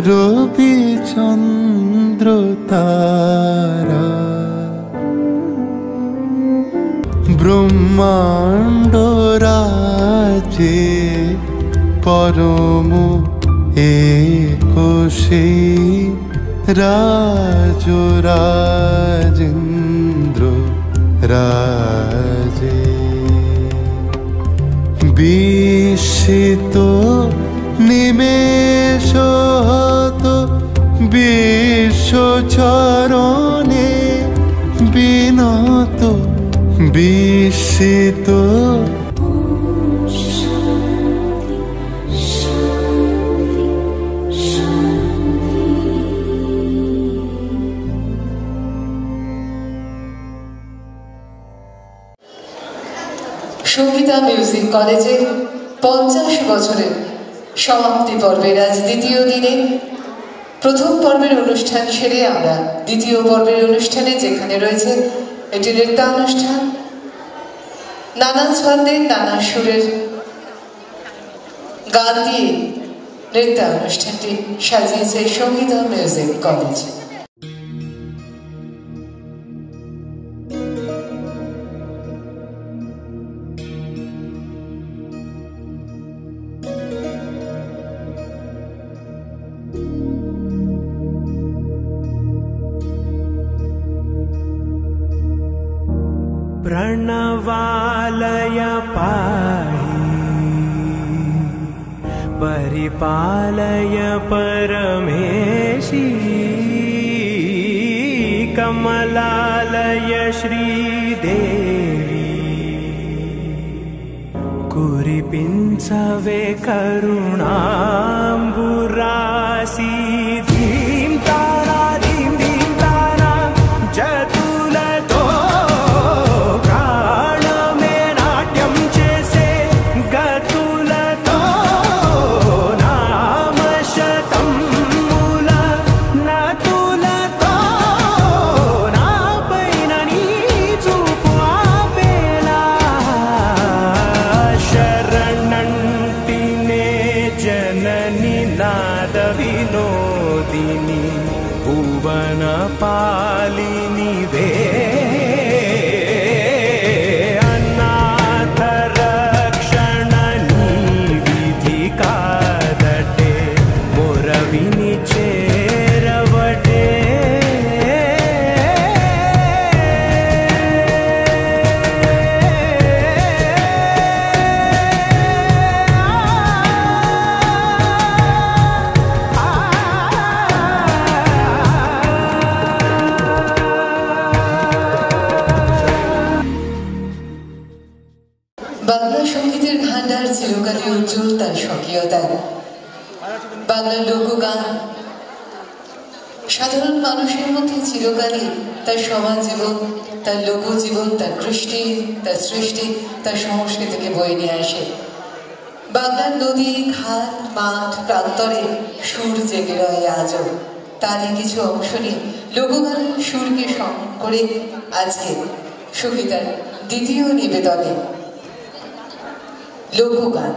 রবি চন্দ্র তারা। ব্রহ্মাণ্ড রাজে পরম একোষে রাজ রাজেন্দ্র রাজে। বিস্মিত নিমেষ হত বিশ্বচরণে বিনত, বিস্মিত সঙ্গীতা মিউজিক কলেজে 50 বছরের সমাপ্তি পর্বের আজ দ্বিতীয় দিনে প্রথম পর্বের অনুষ্ঠান সেরে আমরা দ্বিতীয় পর্বের অনুষ্ঠানে, যেখানে রয়েছে একটি নৃত্যানুষ্ঠান, নানা ছন্দের নানা সুরের গান দিয়ে নৃত্যানুষ্ঠানটি সাজিয়েছে সঙ্গীতা মিউজিক কলেজ। प्रणवालय पाहि परिपालय परमेशी, कमलालय श्रीदेवी कुरिपिंचवे करुणाम्बुरासी। धीं तारा धीं धीं तारा जतुलतो पालिनी वे अनाथ रक्षणनी विधि कादटे मोरविनी चेरवटे। বাংলা সঙ্গীতের ভান্ডার চিরকালই উজ্জ্বল তার স্বকীয়তায়। বাংলা লোকগান সাধারণ মানুষের মধ্যে চিরকালই তার সমাজ জীবন, তার লোকজীবন, তার কৃষ্টি, তার সৃষ্টি, তার সংস্কৃতিকে বয়ে নিয়ে আসে। বাংলার নদী, ঘাট, মাঠ, প্রান্তরে সুর জেগে রয়ে আজও। তারই কিছু অংশ নিয়ে লোকগানের সুরকে সঙ্গ করে আজকে সঙ্গীতার দ্বিতীয় নিবেদনে লোকগান।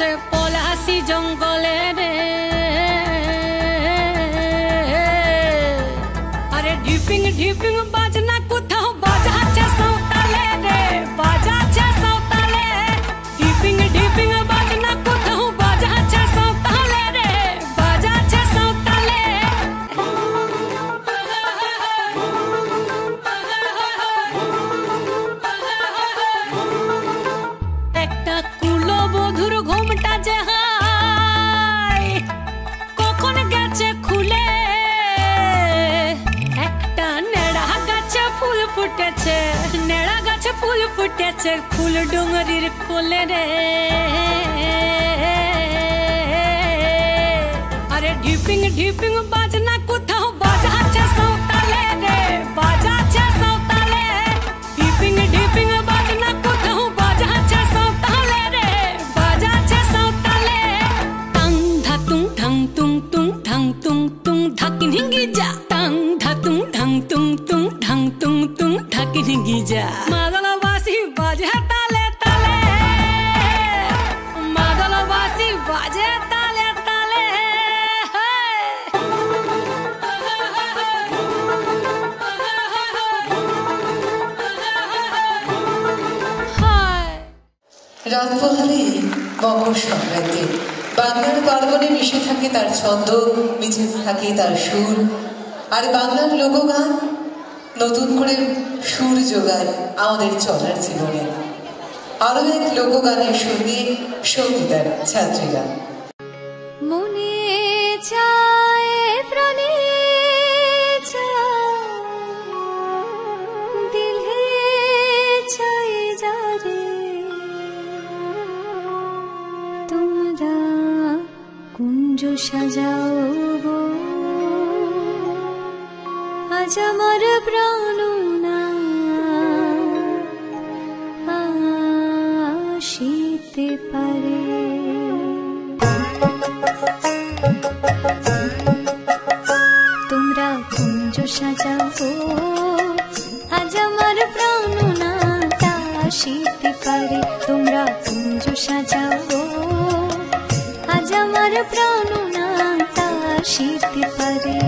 গেছে পলাশি জঙ্গলে রে, আরে ঢিপিং ঢিপিং বাজনা কোথাও বাজাচ্ছে সাঁওতালে রে, বাজাচ্ছে সাঁওতালে, ঢিপিং ঢিপিং বাজনা কোথাও বাজাচ্ছে সাঁওতালে রে, বাজাচ্ছে সাঁওতালে। একটা কুলবধূর ঘোমটা যে হায় কখন গেছে খুলে, একটা নেড়া গাছে ফুল ফুটেছে, নেড়া গাছে ফুল ফুটেছে ফুল ডুঙরির কোলে রে, আরে ঢিপিং ঢিপিং বাজনা কোথাও বাজাচ্ছে সাঁওতালে রে, বাজাচ্ছে সাঁওতালে, ঢিপিং ঢিপিং বাজনা কোথাও বাজাচ্ছে সাঁওতালে রে, বাজাচ্ছে সাঁওতালে। টাং ধাতুং ঢাং তুং তুং ঢাং তুং তুং ঢাকিন হিঙ্গি যা, টাং ধাতুং ঢাং তুং তুং ঢাং তুং তুং ঢাকিন হিঙ্গি যা। মাদলবাসী বাজে তালে তালে, মাদলবাসী বাজে তালে তালে। রাত পোহালে মকর সংক্রান্তি, বাংলার পার্বণে মিশে থাকে তার ছন্দ, মিশে থাকে তার সুর, আর বাংলার লোকগান নতুন করে সুর যোগায় আমাদের চলার জীবনে। আরো এক লোকগানের সঙ্গে সঙ্গীতার ছাত্রীরা। মনে চায় প্রাণে চায়, দিলে চাই যারে, তোমরা কুঞ্জ সাজাও গো, আজ আমার প্রাণ আসিতে পারে। তোমরা কুঞ্জ সাজাও গো, আজ আমার প্রাণ আসিতে পারে। তোমরা কুঞ্জ সাজাও গো, আজ আমার প্রাণ আসিতে পারে।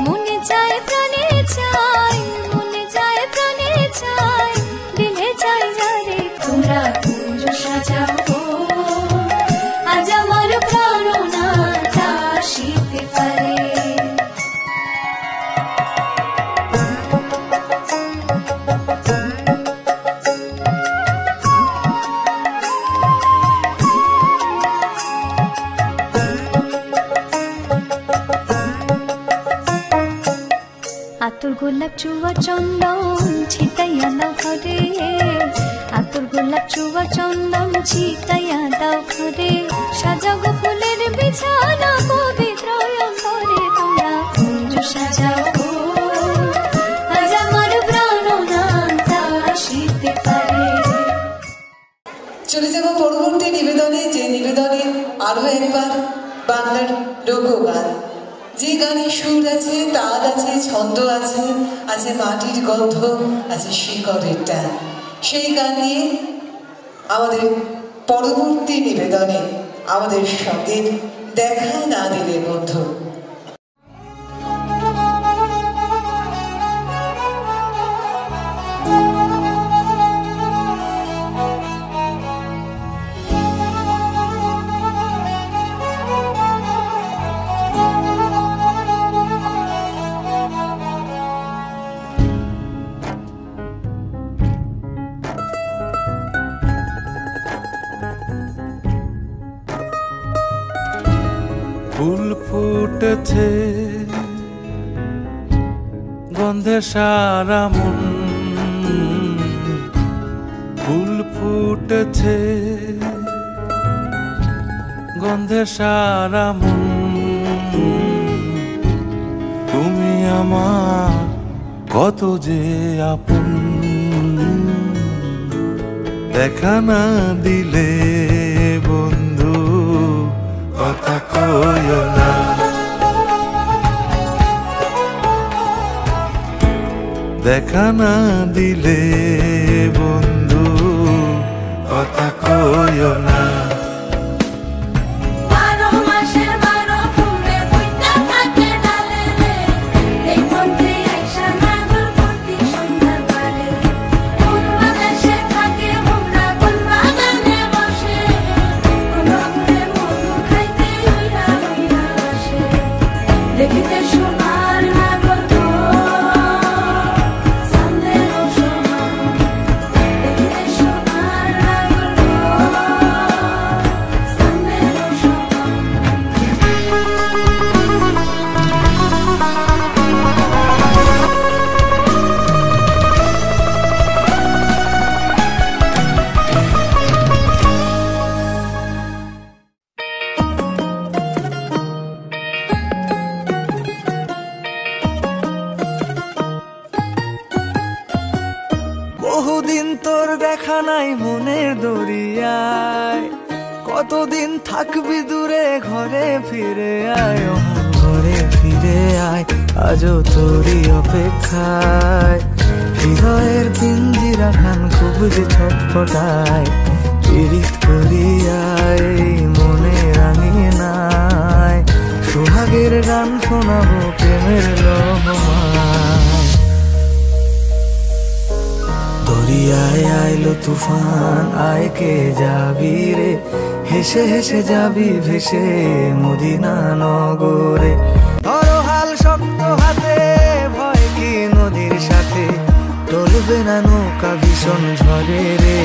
মনে চায় প্রাণে চায়, মনে চায় প্রাণে চায়, দিলে চাই যারে। তোমরা কুঞ্জ সাজাও গো, আজ আমার প্রাণ আসিতে পারে। আতর গোলাপ চুয়া চন্দন ছিটাইয়া দাও ঘরে, আতর গোলাপ চুয়া চন্দন ছিটাইয়া দাও ঘরে। সাজাগো ফুলের বিছানা পবিত্র অন্তরে। তোমরা কুঞ্জ সাজাও গো, আজ আমার প্রাণ আসিতে পারে। চলে যাব পরবর্তী নিবেদনে, যে নিবেদনে আরো একবার বাংলার লোকগান, যে গানে সুর আছে, তাল আছে, ছন্দ আছে, আছে মাটির গন্ধ, আছে শিকড়ের টান। সেই গান নিয়ে আমাদের পরবর্তী নিবেদনে আমাদের সঙ্গে দেখা না দিলে বন্ধু। ফুল ফুটেছে গন্ধে সারা মন, ফুল ফুটেছে গন্ধে সারা মন। তুমি আমার কত যে আপন, দেখা না দিলে বন্ধু কথা কইও না। দেখা না দিলে বন্ধু কথা কইও না। দেখা নাই মনের দরিয়ায়, কতদিন থাকবি দূরে ঘরে ফিরে আয়, ও ঘরে ফিরে আয়, আজও তোরই অপেক্ষায়। হৃদয়ের পিঞ্জিরা খান খুব যে ছটফটায়, পীড়িত করিয়ায় মনে রাঙিয়ে নাই, সোহাগের গান শোনাবো প্রেমের লহমায়। দরিয়ায় আইলো তুফান, আয় কে যাবি রে, হেসে হেসে যাবি ভেসে মদিনা নগরে। ধরো হাল শক্ত হাতে, ভয় কি নদীর সাথে, টলবে না নৌকা ভীষণ ঝড়ে রে।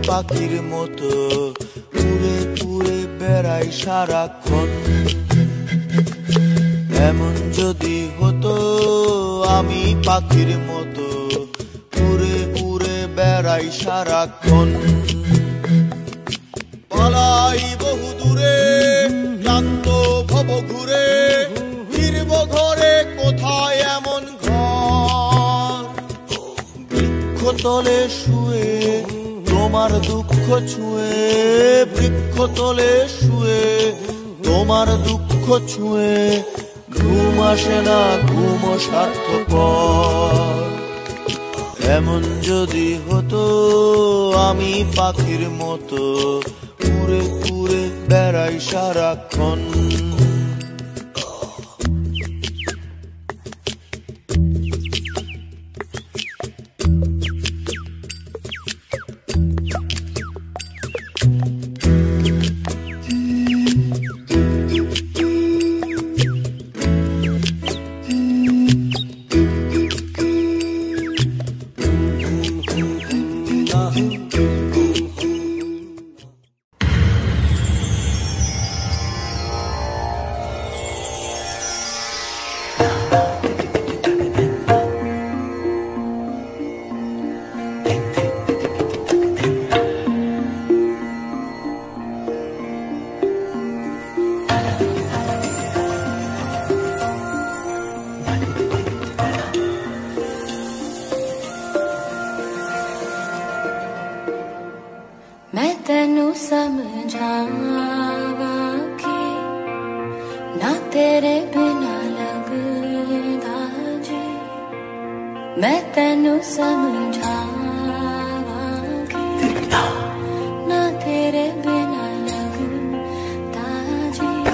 পাখির মতো উড়ে উড়ে বেড়াই সারাক্ষণ, এমন যদি হতো আমি পাখির মতো উড়ে উড়ে বেড়াই সারাক্ষণ। পালাই বহু দূরে ক্লান্ত ভব ঘুরে, ফিরব ঘরে কোথায় এমন ঘর, বৃক্ষতলে শুয়ে তোমার দুঃখ ছুঁয়ে, বৃক্ষতলে শুয়ে তোমার দুঃখ ছুঁয়ে, ঘুম আসে না ঘুম স্বার্থপর। এমন যদি হতো আমি পাখির মতো উড়ে উড়ে বেড়াই সারাক্ষণ। मैं तेनू समझावांगी ना तेरे बिना लगता जी।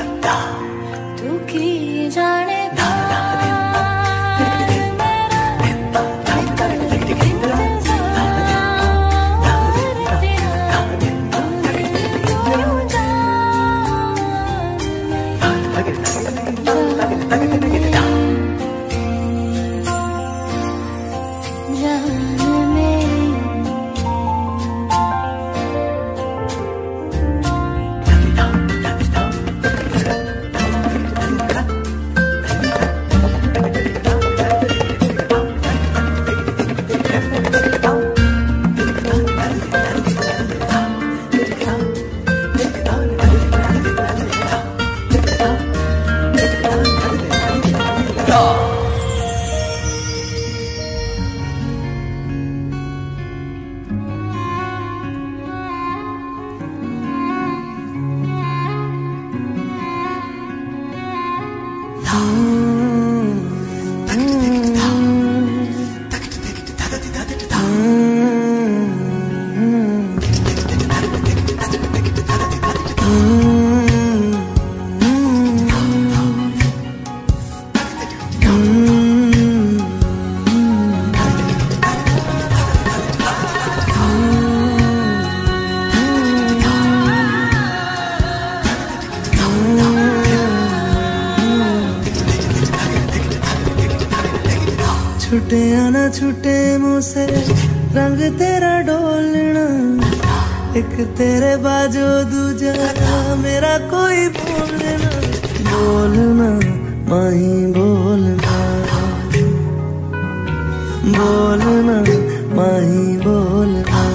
छुटे आना छुटे मुझसे रंग तेरा डोलना, एक तेरे बाजो दूजा मेरा कोई बोलना, बोलना माही बोलना, बोलना माही बोलना।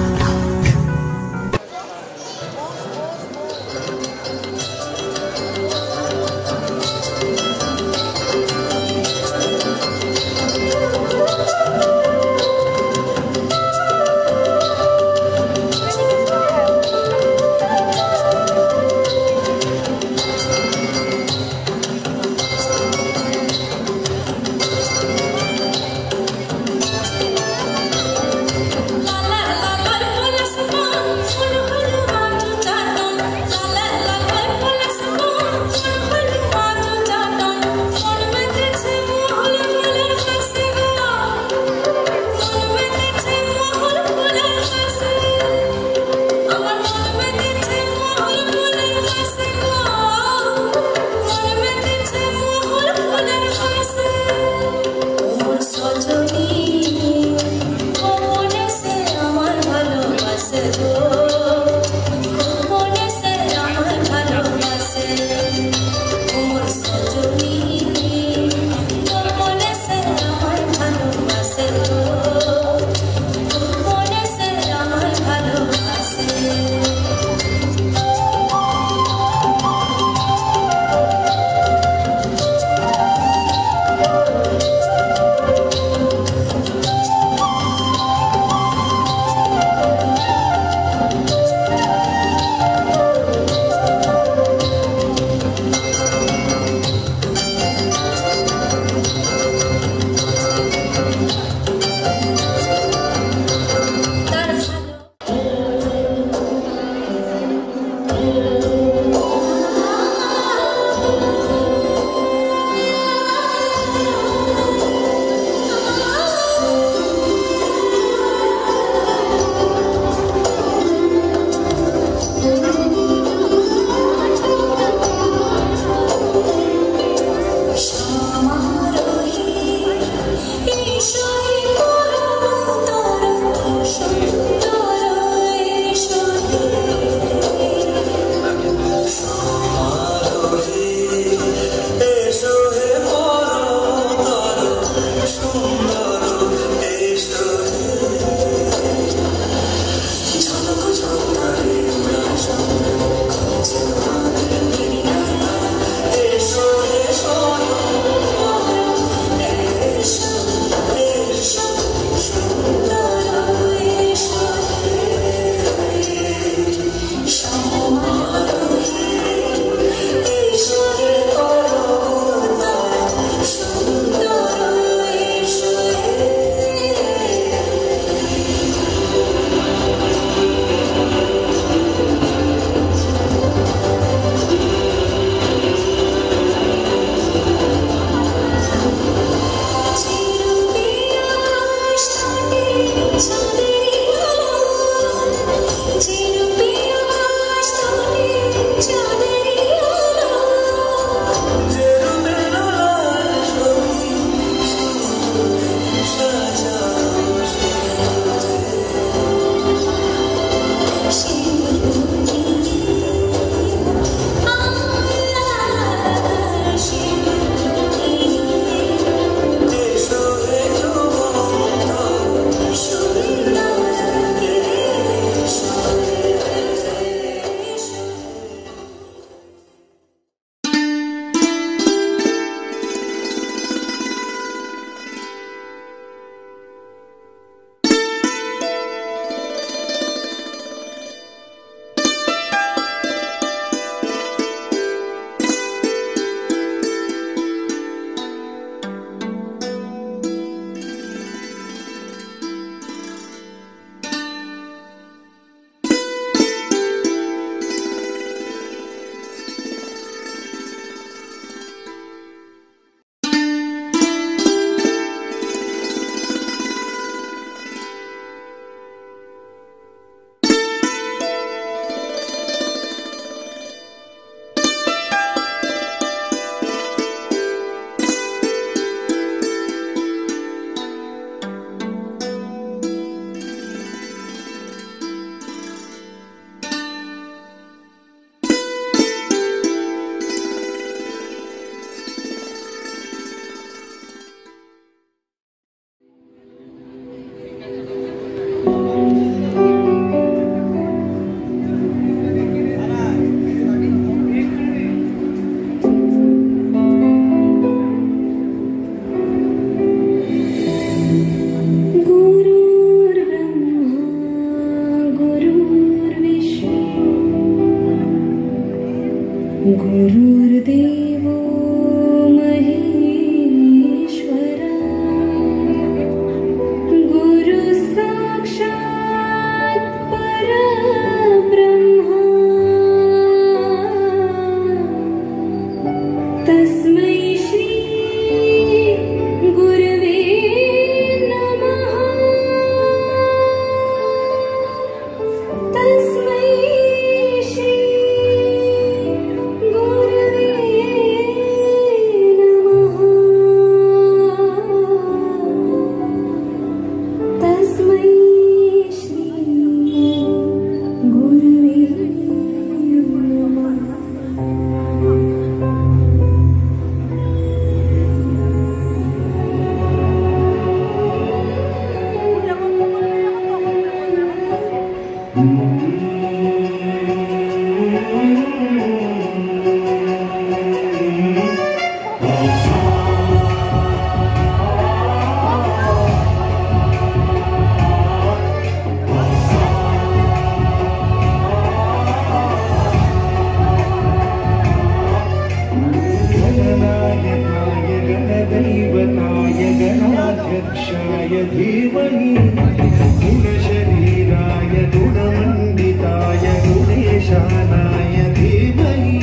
गुणशरीराय गुणमण्डिताय गुणेशानाय धीमहि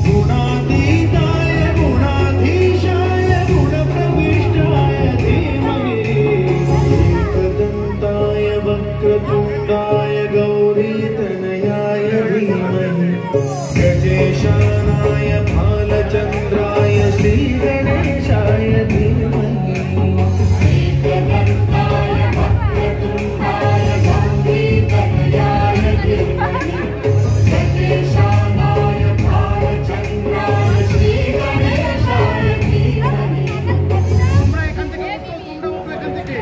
गुणातीताय गुणाधीशाय गुणप्रविष्टाय धीमहि एकदन्ताय वक्रतुण्डाय गौरीतनयाय धीमहि गजेशानाय भालचन्द्राय श्रीगणेशाय धीमहि एकदन्ताय वक्रतुण्डाय गौरीतनयाय धीमहि गजेशानाय भालचन्द्राय श्रीगणेशाय धीमहि তোমরা এখান থেকে তোমরা এখান থেকে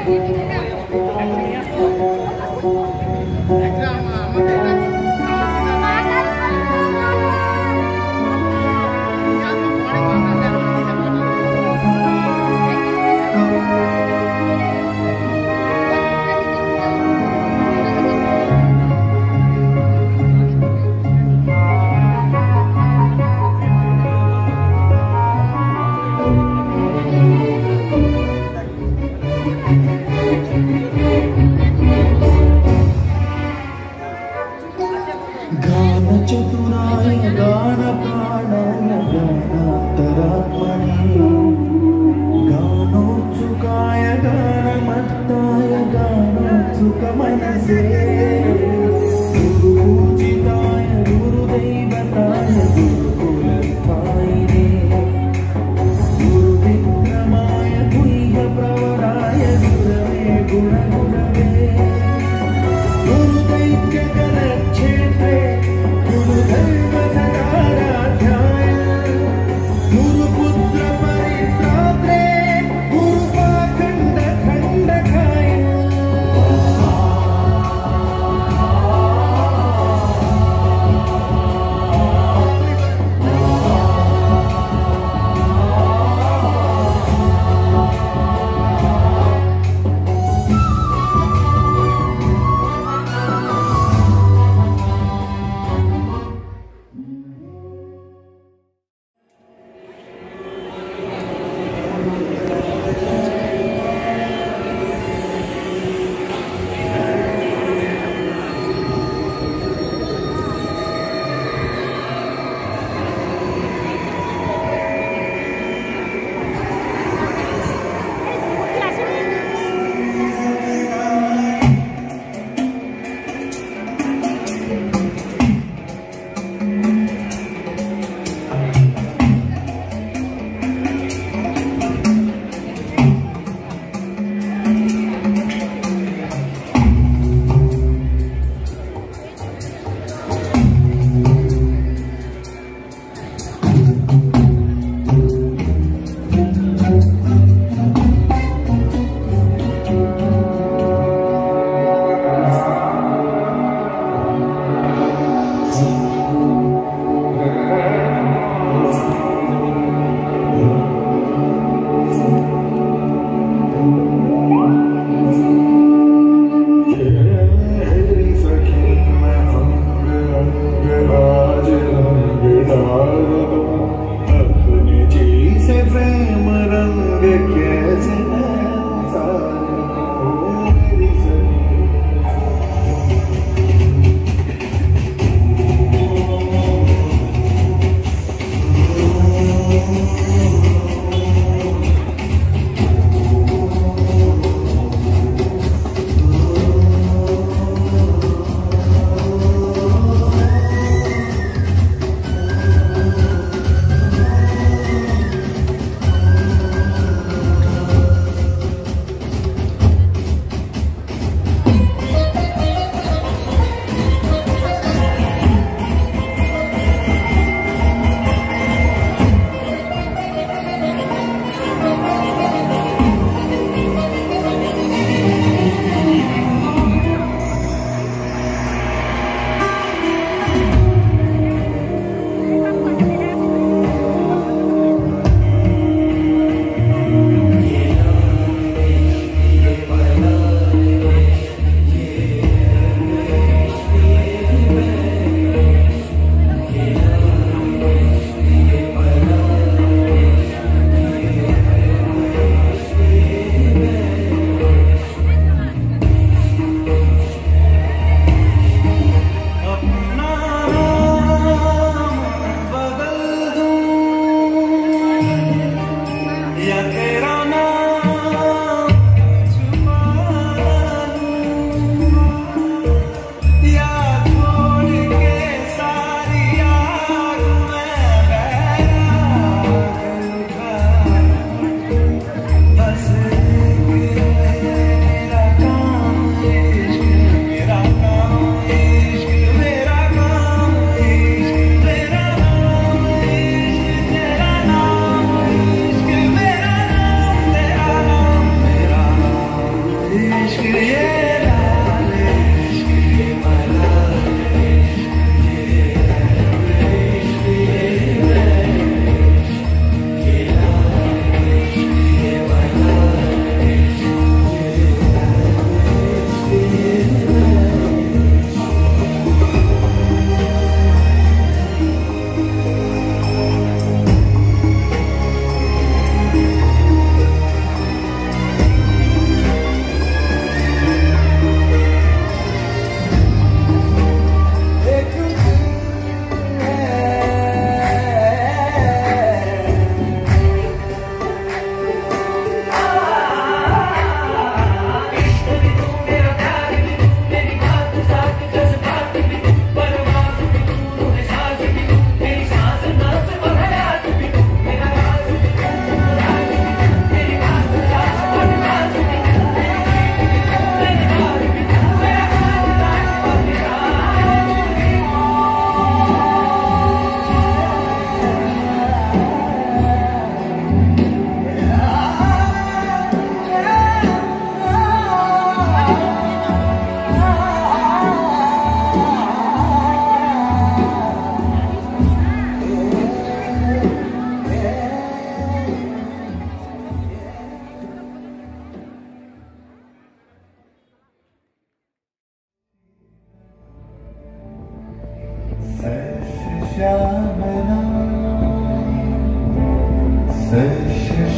चतुराय गानप्राणाय गानान्तरात्मने गानोत्सुकाय गानमत्ताय गानोत्सुकमनसे गुरुपूजिताय गुरुदैवताय गुरुकुलस्थायिने गुरुविक्रमाय गुह्यप्रवराय गुरवे गुणगुणवे गुरुदैत्यकरक्षेत्रे गुरुधर्मसदाराध्याय गुरुपुत्र परित्रात्रे गुरुपाखण्डखण्डकाय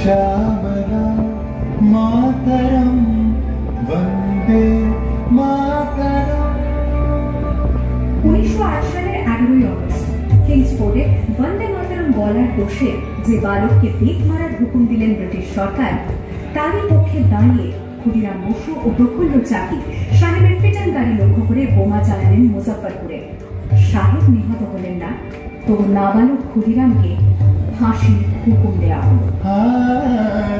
श्यामला मातरम वंदे मातरम। 1908 সালের 11ই অগস্ট কিংসফোর্ডে বন্দে মাতরম বলার দোষে যে বালককে বেত মারার হুকুম দিলেন ব্রিটিশ সরকার, তারই পক্ষে দাঁড়িয়ে ক্ষুদিরাম বসু ও প্রফুল্ল চাকি সাহেবের ফিটান গাড়ি লক্ষ্য করে বোমা চালালেন মুজফ্ফরপুরে। সাহেব নিহত হলেন না, তবু নাবালক ক্ষুদিরামকে ফাঁসির হুকুম দেওয়া হল।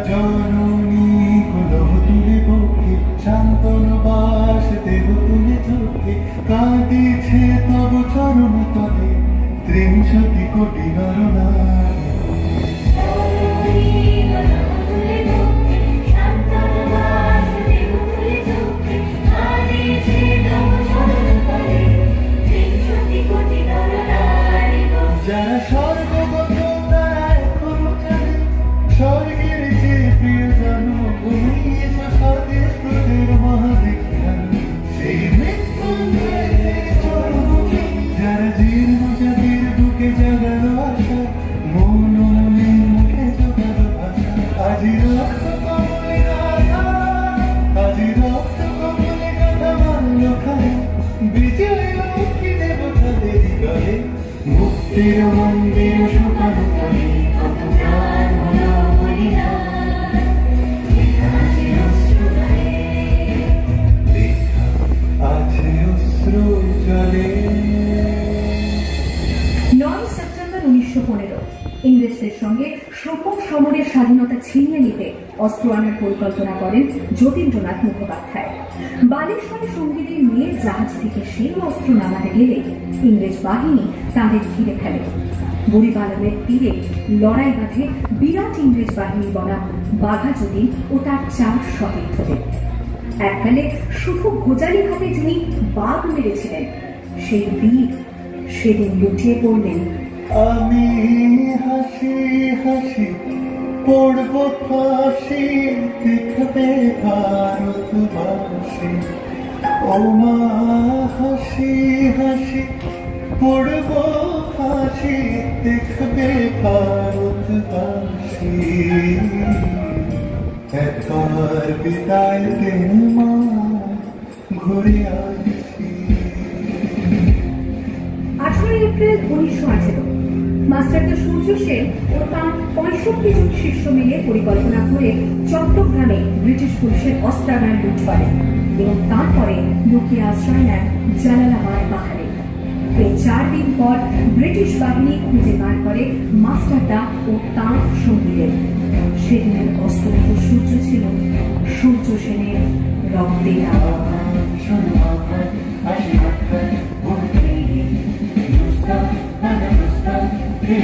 জননী কুলহ তুলে পক্ষে শান্তন বাস দেহ তুলে চোখে কাঁদিছে তব চরণ তলে 63 কোটি নরনারী। যারা স্বর্গগত তারা এখনো জানে স্বর্গের যে প্রিয় জন্মভূমি স্বদেশ তোদের মহাবিখ্যাত সেই মৃত্যুঞ্জয় চরণভূমি। যারা জীর্ণ জাতির বুকে জাগালো আশা মৌন মনের মুখে জোগালো ভাষা। আজি রক্ত কমলে গাথা, আজি রক্ত কমলে গাথা মানল খায় বিজয় লক্ষ্মী দেবতাদের গলে। মুক্তির মন্দির শুকানো পানি কত প্রাণ হলো বলিদান। লেখা আছে অশ্রু জলে। 9 সেপ্টেম্বর 1915 ইংরেজদের সঙ্গে সপন সমরের স্বাধীনতা ছিনিয়ে নিতে অস্ত্র আনার পরিকল্পনা করেন যতীন্দ্রনাথ মুখোপাধ্যায়। বালেশ্বরে সঙ্গীদের নিয়ে জাহাজ থেকে সেই অস্ত্র নামাতে গেলে ইংরেজ বাহিনী তাদের ঘিরে ফেলে। বুড়িবালামের তীরে লড়াই বাঁধে বিরাট ইংরেজ বাহিনী বনা বাঘা যতীন ও তার 4 সতীর্থদের। এককালে শুধু গোজালি হাতে যিনি বাঘ মেরেছিলেন, সেই বীর সেদিন লুটিয়ে পড়লেন। আমি হাসি হাসি পড়ব ফাঁসি দেখবে ভারতবাসী। ও মা হাসি হাসি পড়ব ফাঁসি দেখবে ভারতবাসী। একবার বিদায় দেন মা ঘুরে আসি। 18 এপ্রিল 1918 মাস্টারদা সূর্য সেন ও তাঁর 65 জন শিষ্য মিলে পরিকল্পনা করে চট্টগ্রামে ব্রিটিশ পুলিশের অস্ত্রাগার লুট করেন এবং তারপরে লুকিয়ে আশ্রয় নেন জালালাবাদ পাহাড়ে। এই 4 দিন পর ব্রিটিশ বাহিনী খুঁজে বার করে মাস্টারদা ও তাঁর সঙ্গীদের। সেদিনের অস্তমিত সূর্য ছিল সূর্য সেনের রক্তে রাঙা। Hey,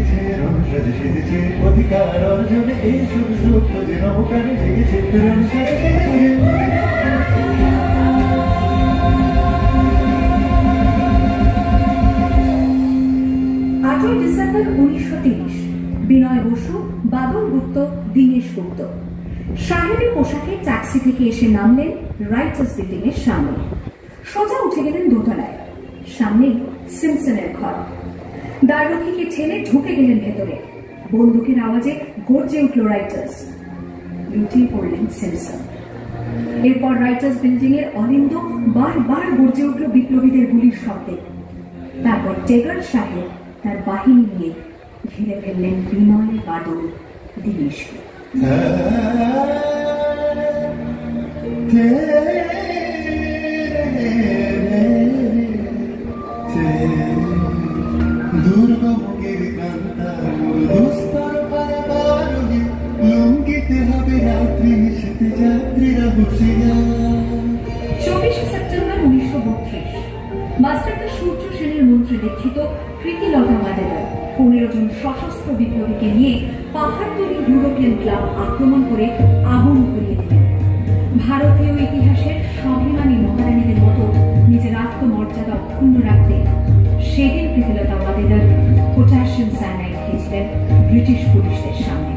জেগেছে রং সাজে সেজেছে অধিকার অর্জনে এই সব সত্য যে নবপ্রাণে জেগেছে রং সাজে সেজেছে 8 ডিসেম্বর 1930 বিনয় বসু, বাদল গুপ্ত, দীনেশ গুপ্ত সাহেবী পোশাকে ট্যাক্সি থেকে এসে নামলেন রাইটার্স বিল্ডিং এর সামনে। সোজা উঠে গেলেন দোতলায়। সামনে সিমসনের ঘর। দ্বাররক্ষীকে ঠেলে ঢুকে গেলেন ভেতরে। বন্দুকের আওয়াজে গর্জে উঠল রাইটার্স। লুটিয়ে পড়লেন সিমসন। এরপর রাইটার্স বিল্ডিং এর অলিন্দ বারবার গর্জে উঠল বিপ্লবীদের গুলির শব্দে। তারপর টেগার সাহেব তার বাহিনী নিয়ে ঘিরে ফেললেন বিনয়, বাদল, দীনেশকে। দুর্গমুখের কান্তা দুস্তর পারাবারোহী লঙ্ঘিতে হবে রাত্রি নিশীথে যাত্রীরা হুঁশিয়ার। 24 সেপ্টেম্বর 1932 মাস্টারদা সূর্য সেনের মন্ত্রী দীক্ষিত প্রীতিলতা মাদেলার 15 জন সশস্ত্র বিপ্লবীকে নিয়ে পাহাড়তলি ইউরোপিয়ান ক্লাব আক্রমণ করে আগুন ধরিয়ে দিলেন। ভারতীয় ইতিহাসের স্বাভিমানী মহারানীদের মতো নিজের আত্মমর্যাদা অক্ষুণ্ণ রাখতে সেদিন প্রীতিলতা মাদেলার পটাশিয়াম সায়ানাইড খেয়েছিলেন ব্রিটিশ পুলিশদের সামনে।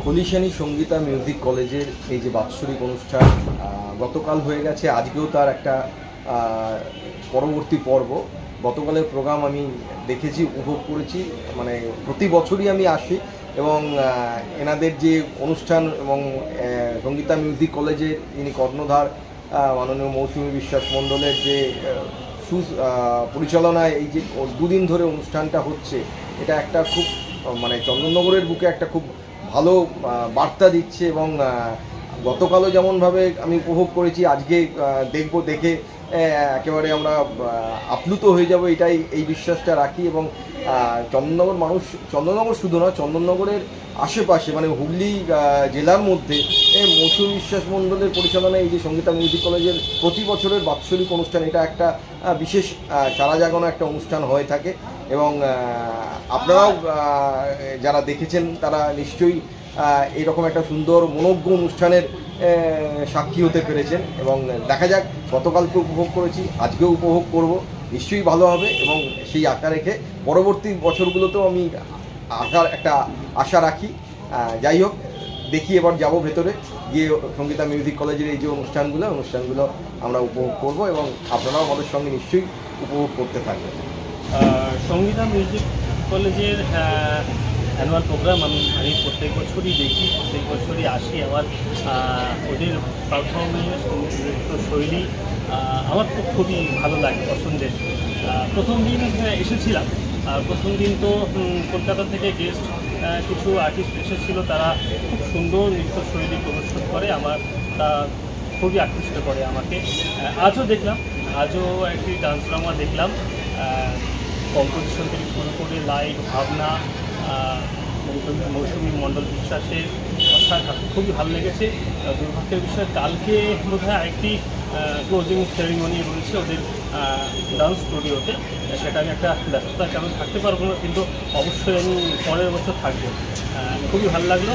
পুলিশানি সঙ্গীতা মিউজিক কলেজের এই যে বাৎসরিক অনুষ্ঠান গতকাল হয়ে গেছে, আজকেও তার একটা পরবর্তী পর্ব। গতকালের প্রোগ্রাম আমি দেখেছি, উপভোগ করেছি। মানে প্রতি বছরই আমি আসি এবং এনাদের যে অনুষ্ঠান এবং সঙ্গীতা মিউজিক কলেজের যিনি কর্ণধার মাননীয় মৌসুমী বিশ্বাস মণ্ডলের যে পরিচালনায় এই যে দুদিন ধরে অনুষ্ঠানটা হচ্ছে, এটা একটা খুব মানে চন্দননগরের বুকে একটা খুব ভালো বার্তা দিচ্ছে। এবং গতকালও যেমনভাবে আমি উপভোগ করেছি, আজকে দেখব, দেখে একেবারে আমরা আপ্লুত হয়ে যাব, এটাই এই বিশ্বাসটা রাখি। এবং চন্দননগর মানুষ, চন্দননগর শুধু না, চন্দননগরের আশেপাশে মানে হুগলি জেলার মধ্যে মৌসুমী বিশ্বাস মণ্ডলের পরিচালনায় এই যে সঙ্গীতা মিউজিক কলেজের প্রতি বছরের বাৎসরিক অনুষ্ঠান, এটা একটা বিশেষ সারা জাগানো একটা অনুষ্ঠান হয়ে থাকে। এবং আপনারাও যারা দেখেছেন তারা নিশ্চয়ই এইরকম একটা সুন্দর মনোজ্ঞ অনুষ্ঠানের সাক্ষী হতে পেরেছেন। এবং দেখা যাক, গতকালকে উপভোগ করেছি, আজকেও উপভোগ করব, নিশ্চয়ই ভালো হবে। এবং সেই আশা রেখে পরবর্তী বছরগুলোতেও আমি একটা আশা রাখি। যাই হোক, দেখি এবার যাব ভেতরে গিয়ে সঙ্গীতা মিউজিক কলেজের এই যে অনুষ্ঠানগুলো আমরা উপভোগ করব এবং আপনারাও আমাদের সঙ্গে নিশ্চয়ই উপভোগ করতে থাকবেন। সঙ্গীতা মিউজিক কলেজের অ্যানুয়াল প্রোগ্রাম আমি প্রত্যেক বছরই দেখি, প্রত্যেক বছরই আসি। আমার ওদের পারফরমেন্স, শৈলী আমার তো খুবই ভালো লাগে, পছন্দের। প্রথম দিন এসেছিলাম, প্রথম দিন তো কলকাতা থেকে গেস্ট কিছু আর্টিস্ট এসেছিলো, তারা খুব সুন্দর নৃত্যশৈলী প্রদর্শন করে, আমার তা খুবই আকৃষ্ট করে আমাকে। আজও দেখলাম, আজও একটি ডান্স ড্রামা দেখলাম, কম্পোজিশন থেকে শুরু করে লাইভ ভাবনা, মৌসুমী মণ্ডল বিশ্বাসের কথা খুবই ভালো লেগেছে। দুর্ভাগ্যের বিষয়, কালকে বোধহয় আরেকটি ক্লোজিং সেরিমনি রয়েছে ওদের ডান্স স্টুডিওতে, সেটা আমি একটা ব্যস্ততার কারণে থাকতে পারবো না, কিন্তু অবশ্যই আমি পরের বছর থাকবো। খুবই ভালো লাগলো।